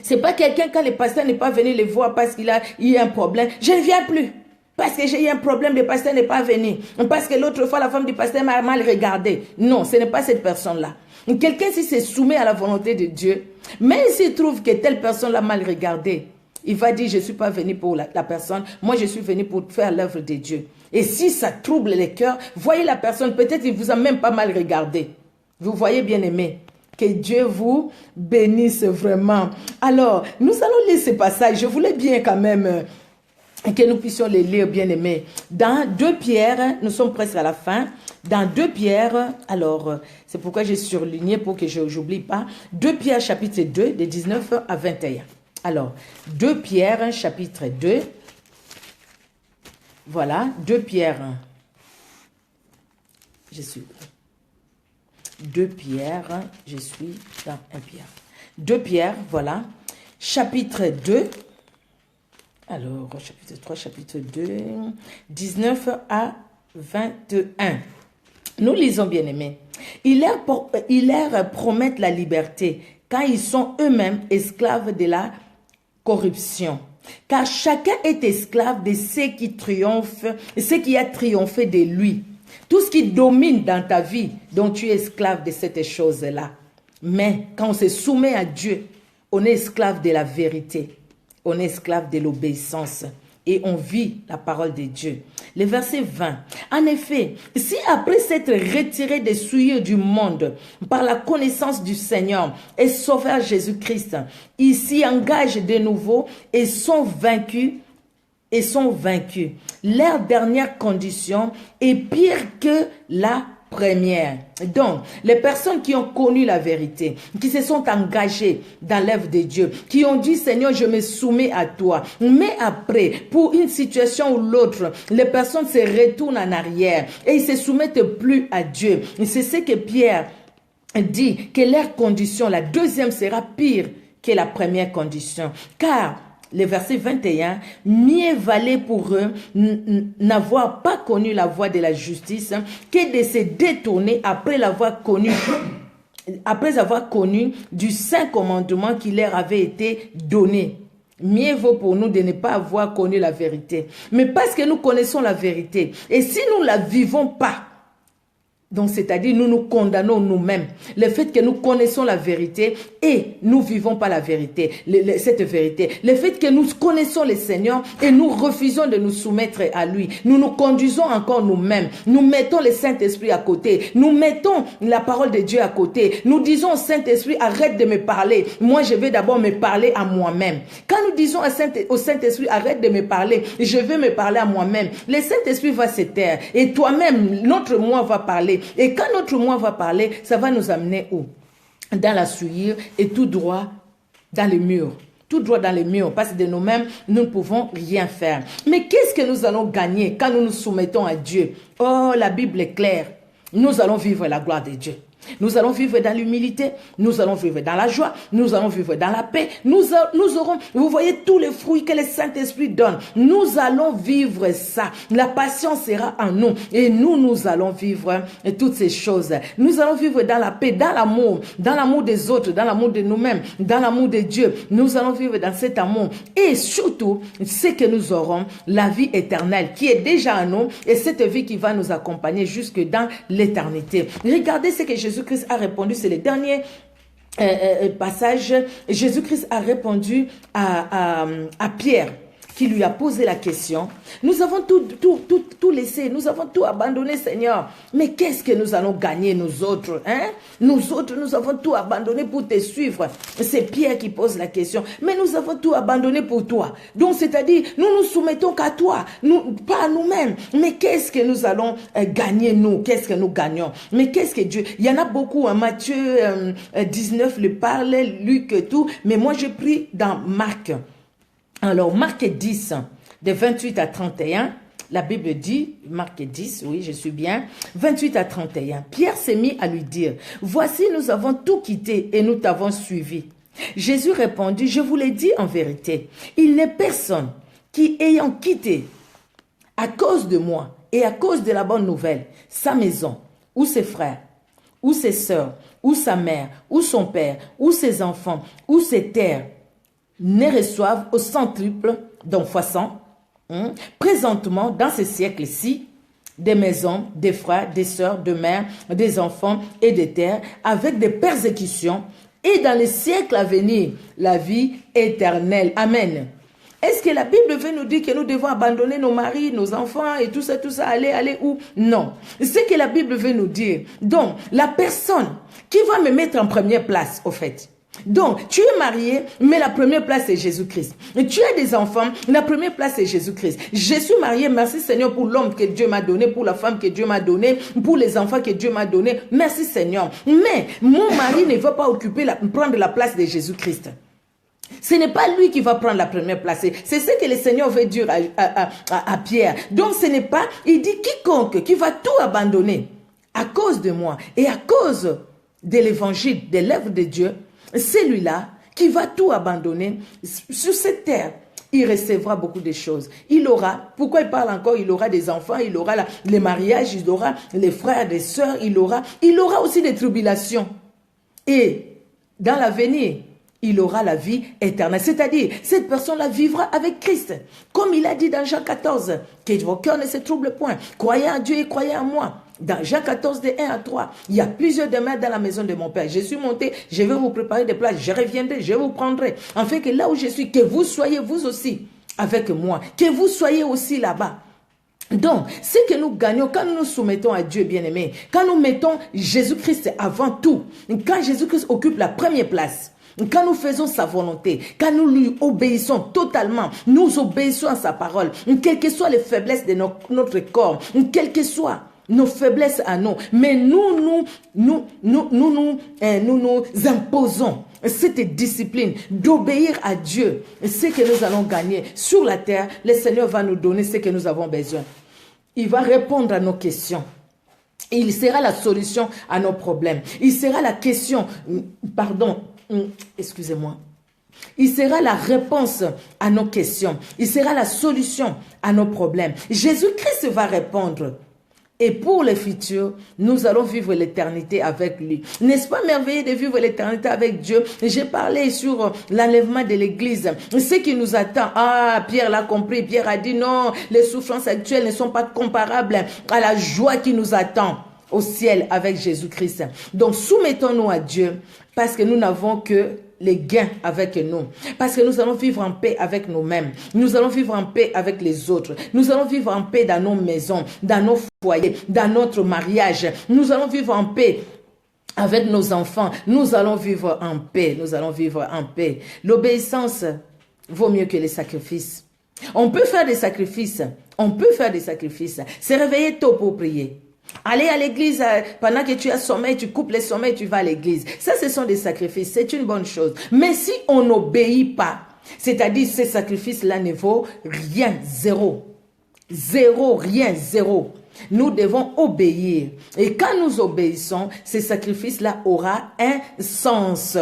C'est pas quelqu'un quand le pasteur n'est pas venu le voir parce qu'il a eu un problème, je ne viens plus. Parce que j'ai eu un problème, le pasteur n'est pas venu. Parce que l'autre fois, la femme du pasteur m'a mal regardé. Non, ce n'est pas cette personne-là. Quelqu'un qui se soumet à la volonté de Dieu, même s'il trouve que telle personne l'a mal regardé, il va dire, je ne suis pas venu pour la personne, moi je suis venu pour faire l'œuvre de Dieu. Et si ça trouble les cœurs, voyez la personne, peut-être il ne vous a même pas mal regardé. Vous voyez, bien aimé, que Dieu vous bénisse vraiment. Alors, nous allons lire ce passage. Je voulais bien quand même que nous puissions les lire, bien aimés. Dans 2 Pierre, nous sommes presque à la fin. Dans 2 Pierre, alors, c'est pourquoi j'ai surligné pour que je n'oublie pas. 2 Pierre, chapitre 2, de 19 à 21. Alors, 2 Pierre, chapitre 2. Voilà, 2 Pierre. Je suis 2 Pierre, je suis dans 1 Pierre. 2 Pierre, voilà. Chapitre 2. Alors, chapitre 3, chapitre 2, 19 à 21. Nous lisons, bien aimés. Ils leur promettent la liberté, quand ils sont eux-mêmes esclaves de la corruption. Car chacun est esclave de ce qui a triomphé de lui. Tout ce qui domine dans ta vie, dont tu es esclave de cette chose-là. Mais quand on se soumet à Dieu, on est esclave de la vérité. On est esclave de l'obéissance. Et on vit la parole de Dieu. Le verset 20. En effet, si après s'être retiré des souillures du monde par la connaissance du Seigneur et Sauveur Jésus-Christ, ils s'y engagent de nouveau et sont vaincus, leur dernière condition est pire que la première. Donc, les personnes qui ont connu la vérité, qui se sont engagées dans l'œuvre de Dieu, qui ont dit, Seigneur, je me soumets à toi. Mais après, pour une situation ou l'autre, les personnes se retournent en arrière et ils se soumettent plus à Dieu. C'est ce que Pierre dit, que leur condition, la deuxième, sera pire que la première condition. Car, le verset 21, mieux valait pour eux n'avoir pas connu la voie de la justice que de se détourner après avoir connu du saint commandement qui leur avait été donné. Mieux vaut pour nous de ne pas avoir connu la vérité. Mais parce que nous connaissons la vérité, et si nous ne la vivons pas Donc, c'est-à-dire, nous nous condamnons nous-mêmes. Le fait que nous connaissons la vérité et nous vivons pas la vérité, cette vérité. Le fait que nous connaissons le Seigneur et nous refusons de nous soumettre à lui. Nous nous conduisons encore nous-mêmes. Nous mettons le Saint-Esprit à côté. Nous mettons la parole de Dieu à côté. Nous disons au Saint-Esprit, arrête de me parler. Moi, je vais d'abord me parler à moi-même. Quand nous disons au Saint-Esprit, arrête de me parler, je vais me parler à moi-même. Le Saint-Esprit va se taire et toi-même, notre moi va parler. Et quand notre moi va parler, ça va nous amener où? Dans la souillure et tout droit dans les murs. Tout droit dans les murs, parce que de nous-mêmes, nous ne pouvons rien faire. Mais qu'est-ce que nous allons gagner quand nous nous soumettons à Dieu? Oh, la Bible est claire. Nous allons vivre la gloire de Dieu. Nous allons vivre dans l'humilité, nous allons vivre dans la joie, nous allons vivre dans la paix. Nous aurons, vous voyez tous les fruits que le Saint-Esprit donne. Nous allons vivre ça. La patience sera en nous et nous allons vivre toutes ces choses. Nous allons vivre dans la paix, dans l'amour des autres, dans l'amour de nous-mêmes, dans l'amour de Dieu. Nous allons vivre dans cet amour et surtout, c'est que nous aurons la vie éternelle qui est déjà en nous et cette vie qui va nous accompagner jusque dans l'éternité. Regardez ce que Jésus-Christ a répondu, c'est le dernier passage. Jésus-Christ a répondu à Pierre qui lui a posé la question. Nous avons tout laissé, nous avons tout abandonné, Seigneur. Mais qu'est-ce que nous allons gagner, nous autres, hein? Nous autres, nous avons tout abandonné pour te suivre. C'est Pierre qui pose la question. Mais nous avons tout abandonné pour toi. Donc, c'est-à-dire, nous nous soumettons qu'à toi, pas à nous-mêmes. Mais qu'est-ce que nous allons gagner, nous? Qu'est-ce que nous gagnons? Mais qu'est-ce que Dieu... Il y en a beaucoup, hein? Matthieu 19 le parle, Luc, tout. Mais moi, je prie dans Marc. Alors, Marc 10, de 28 à 31, la Bible dit, Marc 10, oui, je suis bien, 28 à 31, Pierre s'est mis à lui dire, « Voici, nous avons tout quitté et nous t'avons suivi. » Jésus répondit, « Je vous l'ai dit en vérité, il n'est personne qui, ayant quitté à cause de moi et à cause de la bonne nouvelle, sa maison, ou ses frères, ou ses sœurs, ou sa mère, ou son père, ou ses enfants, ou ses terres, ne reçoivent au centuple, donc fois 100, présentement, dans ce siècle-ci, des maisons, des frères, des sœurs, de mères, des enfants et des terres, avec des persécutions, et dans les siècles à venir, la vie éternelle. Amen. Est-ce que la Bible veut nous dire que nous devons abandonner nos maris, nos enfants et tout ça, aller où? Non. C'est que la Bible veut nous dire. Donc, la personne qui va me mettre en première place, au fait, donc, tu es marié, mais la première place c'est Jésus-Christ. Tu as des enfants, la première place c'est Jésus-Christ. Je suis marié, merci Seigneur pour l'homme que Dieu m'a donné, pour la femme que Dieu m'a donnée, pour les enfants que Dieu m'a donnés. Merci Seigneur. Mais mon mari ne va pas prendre la place de Jésus-Christ. Ce n'est pas lui qui va prendre la première place. C'est ce que le Seigneur veut dire à Pierre. Donc, ce n'est pas, il dit quiconque qui va tout abandonner à cause de moi et à cause de l'évangile, de l'œuvre de Dieu, celui-là qui va tout abandonner sur cette terre, il recevra beaucoup de choses. Il aura, pourquoi il parle encore? Il aura des enfants, il aura les mariages, il aura les frères, des sœurs, il aura aussi des tribulations. Et dans l'avenir, il aura la vie éternelle. C'est-à-dire, cette personne-là vivra avec Christ. Comme il a dit dans Jean 14, que vos cœurs ne se troublent point. Croyez en Dieu et croyez en moi. Dans Jean 14, de 1 à 3, il y a plusieurs demeures dans la maison de mon Père. Je suis monté, je vais vous préparer des places, je reviendrai, je vous prendrai. En fait que là où je suis, que vous soyez vous aussi avec moi, que vous soyez aussi là-bas. Donc, ce que nous gagnons quand nous nous soumettons à Dieu, bien-aimé, quand nous mettons Jésus-Christ avant tout, quand Jésus-Christ occupe la première place, quand nous faisons sa volonté, quand nous lui obéissons totalement, nous obéissons à sa parole, quelles que soient les faiblesses de notre corps, quelles que soient nos faiblesses à nous, mais nous imposons cette discipline d'obéir à Dieu. Ce que nous allons gagner sur la terre, le Seigneur va nous donner ce que nous avons besoin. Il va répondre à nos questions. Il sera la solution à nos problèmes. Il sera la question, excusez-moi. Il sera la réponse à nos questions. Il sera la solution à nos problèmes. Jésus-Christ va répondre. Et pour le futur, nous allons vivre l'éternité avec lui. N'est-ce pas merveilleux de vivre l'éternité avec Dieu? J'ai parlé sur l'enlèvement de l'église. Ce qui nous attend. Ah, Pierre l'a compris. Pierre a dit non, les souffrances actuelles ne sont pas comparables à la joie qui nous attend. au ciel avec Jésus-Christ. Donc soumettons-nous à Dieu parce que nous n'avons que les gains avec nous. Parce que nous allons vivre en paix avec nous-mêmes. Nous allons vivre en paix avec les autres. Nous allons vivre en paix dans nos maisons, dans nos foyers, dans notre mariage. Nous allons vivre en paix avec nos enfants. Nous allons vivre en paix. Nous allons vivre en paix. L'obéissance vaut mieux que les sacrifices. On peut faire des sacrifices. On peut faire des sacrifices. Se réveiller tôt pour prier. Aller à l'église pendant que tu as sommeil, tu coupes les sommeils, tu vas à l'église. Ça, ce sont des sacrifices. C'est une bonne chose. Mais si on n'obéit pas, c'est-à-dire ces sacrifices-là ne vaut rien, zéro. Zéro, rien, zéro. Nous devons obéir. Et quand nous obéissons, ces sacrifices-là auront un sens,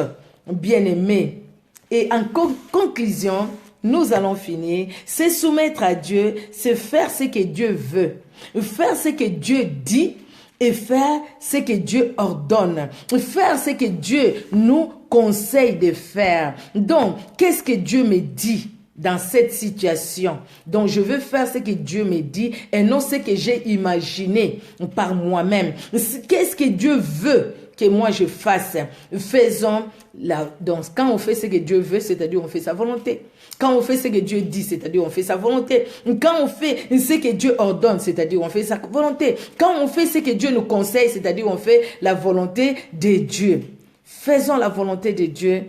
bien-aimé. Et en conclusion, nous allons finir. C'est soumettre à Dieu, c'est faire ce que Dieu veut. Faire ce que Dieu dit et faire ce que Dieu ordonne. Faire ce que Dieu nous conseille de faire. Donc, qu'est-ce que Dieu me dit dans cette situation? Donc, je veux faire ce que Dieu me dit et non ce que j'ai imaginé par moi-même. Qu'est-ce que Dieu veut que moi je fasse? Faisons donc, quand on fait ce que Dieu veut, c'est-à-dire on fait sa volonté. Quand on fait ce que Dieu dit, c'est-à-dire on fait sa volonté. Quand on fait ce que Dieu ordonne, c'est-à-dire on fait sa volonté. Quand on fait ce que Dieu nous conseille, c'est-à-dire on fait la volonté de Dieu. Faisons la volonté de Dieu,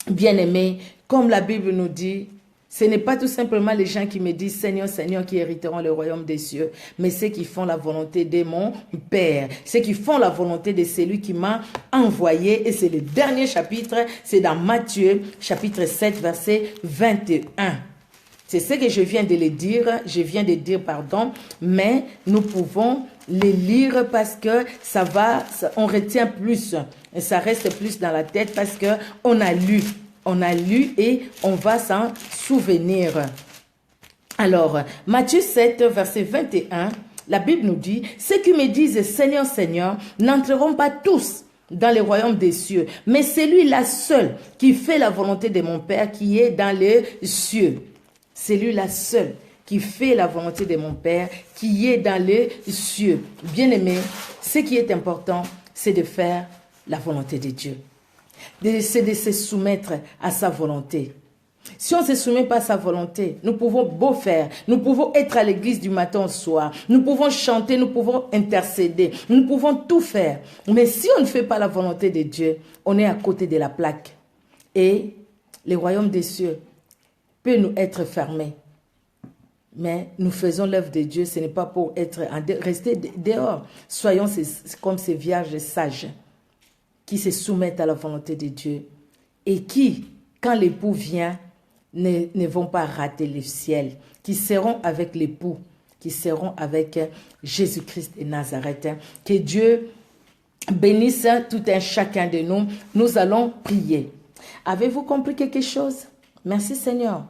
bien-aimés, comme la Bible nous dit. Ce n'est pas tout simplement les gens qui me disent « Seigneur, Seigneur » qui hériteront le royaume des cieux, mais ceux qui font la volonté de mon Père, ceux qui font la volonté de celui qui m'a envoyé. Et c'est le dernier chapitre, c'est dans Matthieu, chapitre 7, verset 21. C'est ce que je viens de dire, mais nous pouvons les lire parce que on retient plus, et ça reste plus dans la tête parce que on a lu. On a lu et on va s'en souvenir. Alors, Matthieu 7, verset 21, la Bible nous dit, « Ceux qui me disent Seigneur, Seigneur, n'entreront pas tous dans le royaume des cieux, mais celui-là seul qui fait la volonté de mon Père qui est dans les cieux. » Celui-là seul qui fait la volonté de mon Père qui est dans les cieux. Bien-aimés, ce qui est important, c'est de faire la volonté de Dieu. C'est de se soumettre à sa volonté. Si on ne se soumet pas à sa volonté, nous pouvons beau faire, nous pouvons être à l'église du matin au soir, nous pouvons chanter, nous pouvons intercéder, nous pouvons tout faire. Mais si on ne fait pas la volonté de Dieu, on est à côté de la plaque. Et le royaume des cieux peut nous être fermé. Mais nous faisons l'œuvre de Dieu, ce n'est pas pour rester dehors. Soyons comme ces vierges sages qui se soumettent à la volonté de Dieu et qui, quand l'époux vient, ne vont pas rater le ciel, qui seront avec l'époux, qui seront avec Jésus-Christ de Nazareth. Que Dieu bénisse tout un chacun de nous. Nous allons prier. Avez-vous compris quelque chose? Merci Seigneur.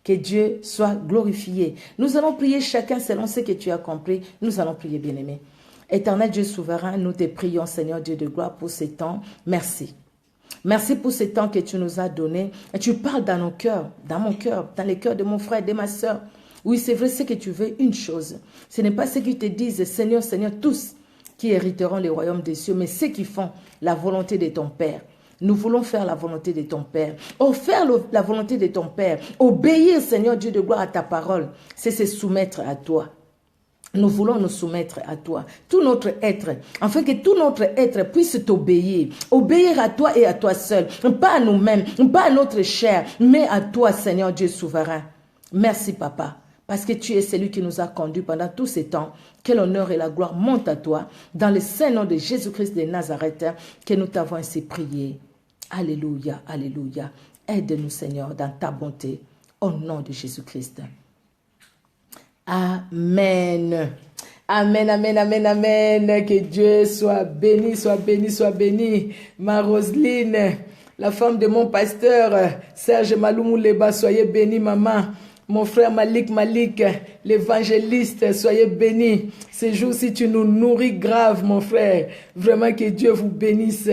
Que Dieu soit glorifié. Nous allons prier chacun selon ce que tu as compris. Nous allons prier, bien-aimé. Éternel Dieu souverain, nous te prions, Seigneur Dieu de gloire, pour ces temps. Merci. Merci pour ces temps que tu nous as donnés. Et tu parles dans nos cœurs, dans mon cœur, dans les cœurs de mon frère et de ma soeur. Oui, c'est vrai, c'est que tu veux une chose. Ce n'est pas ceux qui te disent, Seigneur, Seigneur, tous qui hériteront le royaume des cieux, mais ceux qui font la volonté de ton Père. Nous voulons faire la volonté de ton Père. Faire la volonté de ton Père. Obéir, Seigneur Dieu de gloire, à ta parole. C'est se soumettre à toi. Nous voulons nous soumettre à toi, tout notre être, afin que tout notre être puisse t'obéir, obéir à toi et à toi seul, pas à nous-mêmes, pas à notre chair, mais à toi, Seigneur Dieu souverain. Merci, Papa, parce que tu es celui qui nous a conduits pendant tous ces temps. Que l'honneur et la gloire montent à toi, dans le saint nom de Jésus-Christ de Nazareth, que nous t'avons ainsi prié. Alléluia, alléluia. Aide-nous, Seigneur, dans ta bonté, au nom de Jésus-Christ. Amen. Amen, amen, amen, amen. Que Dieu soit béni, soit béni, soit béni. Ma Roselyne, la femme de mon pasteur, Serge Maloumou Leba, soyez béni, maman. Mon frère Malik, l'évangéliste, soyez béni. Ces jours-ci, tu nous nourris grave, mon frère. Vraiment que Dieu vous bénisse.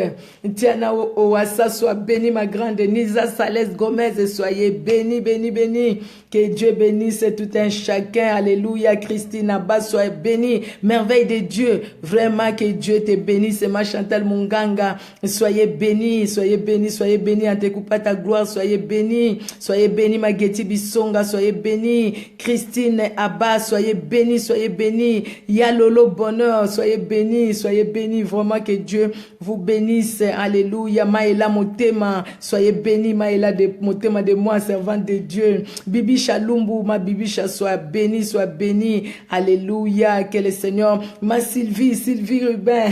Tiana Oasa, sois béni, ma grande. Nisa Sales Gomez, soyez béni, béni, béni. Que Dieu bénisse tout un chacun. Alléluia. Christine Abba, soyez béni. Merveille de Dieu. Vraiment que Dieu te bénisse. Ma Chantal Munganga, soyez béni, soyez béni, soyez béni. Antekupa ta gloire, soyez béni. Soyez béni, Mageti Bisonga, soyez béni. Christine Abba, soyez béni, soyez béni. Yalolo Bonheur, soyez béni, soyez béni. Vraiment que Dieu vous bénisse. Alléluia. Maïla Motema, soyez béni. Maïla de Motema de moi, servante de Dieu. Bibi Chalumbu, ma Bibicha, sois béni, sois béni. Alléluia. Que le Seigneur, ma Sylvie Rubin,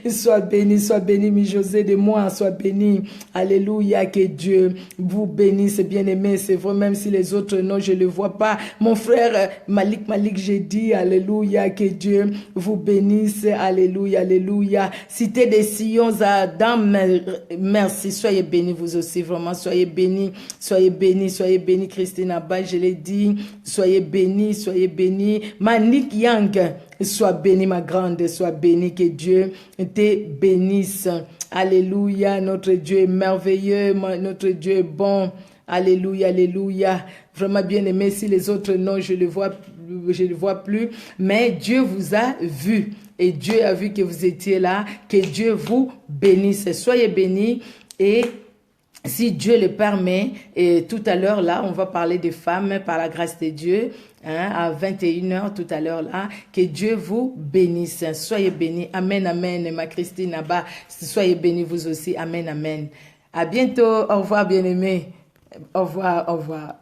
sois béni, mi José de moi, sois béni. Alléluia. Que Dieu vous bénisse, bien-aimé. C'est vrai, même si les autres, non, je ne le vois pas. Mon frère Malik, j'ai dit, alléluia. Que Dieu vous bénisse. Alléluia, alléluia. Cité des Sions, Adam, merci. Soyez bénis, vous aussi, vraiment. Soyez bénis, soyez bénis, soyez bénis. Christine Abba, je l'ai dit. Soyez bénis, soyez bénis. Manik Yang, sois béni, ma grande, sois béni. Que Dieu te bénisse. Alléluia. Notre Dieu est merveilleux. Notre Dieu est bon. Alléluia, alléluia. Vraiment bien aimé. Si les autres non, je le vois plus. Mais Dieu vous a vu. Et Dieu a vu que vous étiez là. Que Dieu vous bénisse. Soyez bénis. Et si Dieu le permet, et tout à l'heure là, on va parler des femmes par la grâce de Dieu, à 21h tout à l'heure là, que Dieu vous bénisse. Soyez bénis. Amen, amen. Ma Christine Abba, soyez bénis vous aussi. Amen, amen. À bientôt. Au revoir, bien-aimés. Au revoir, au revoir.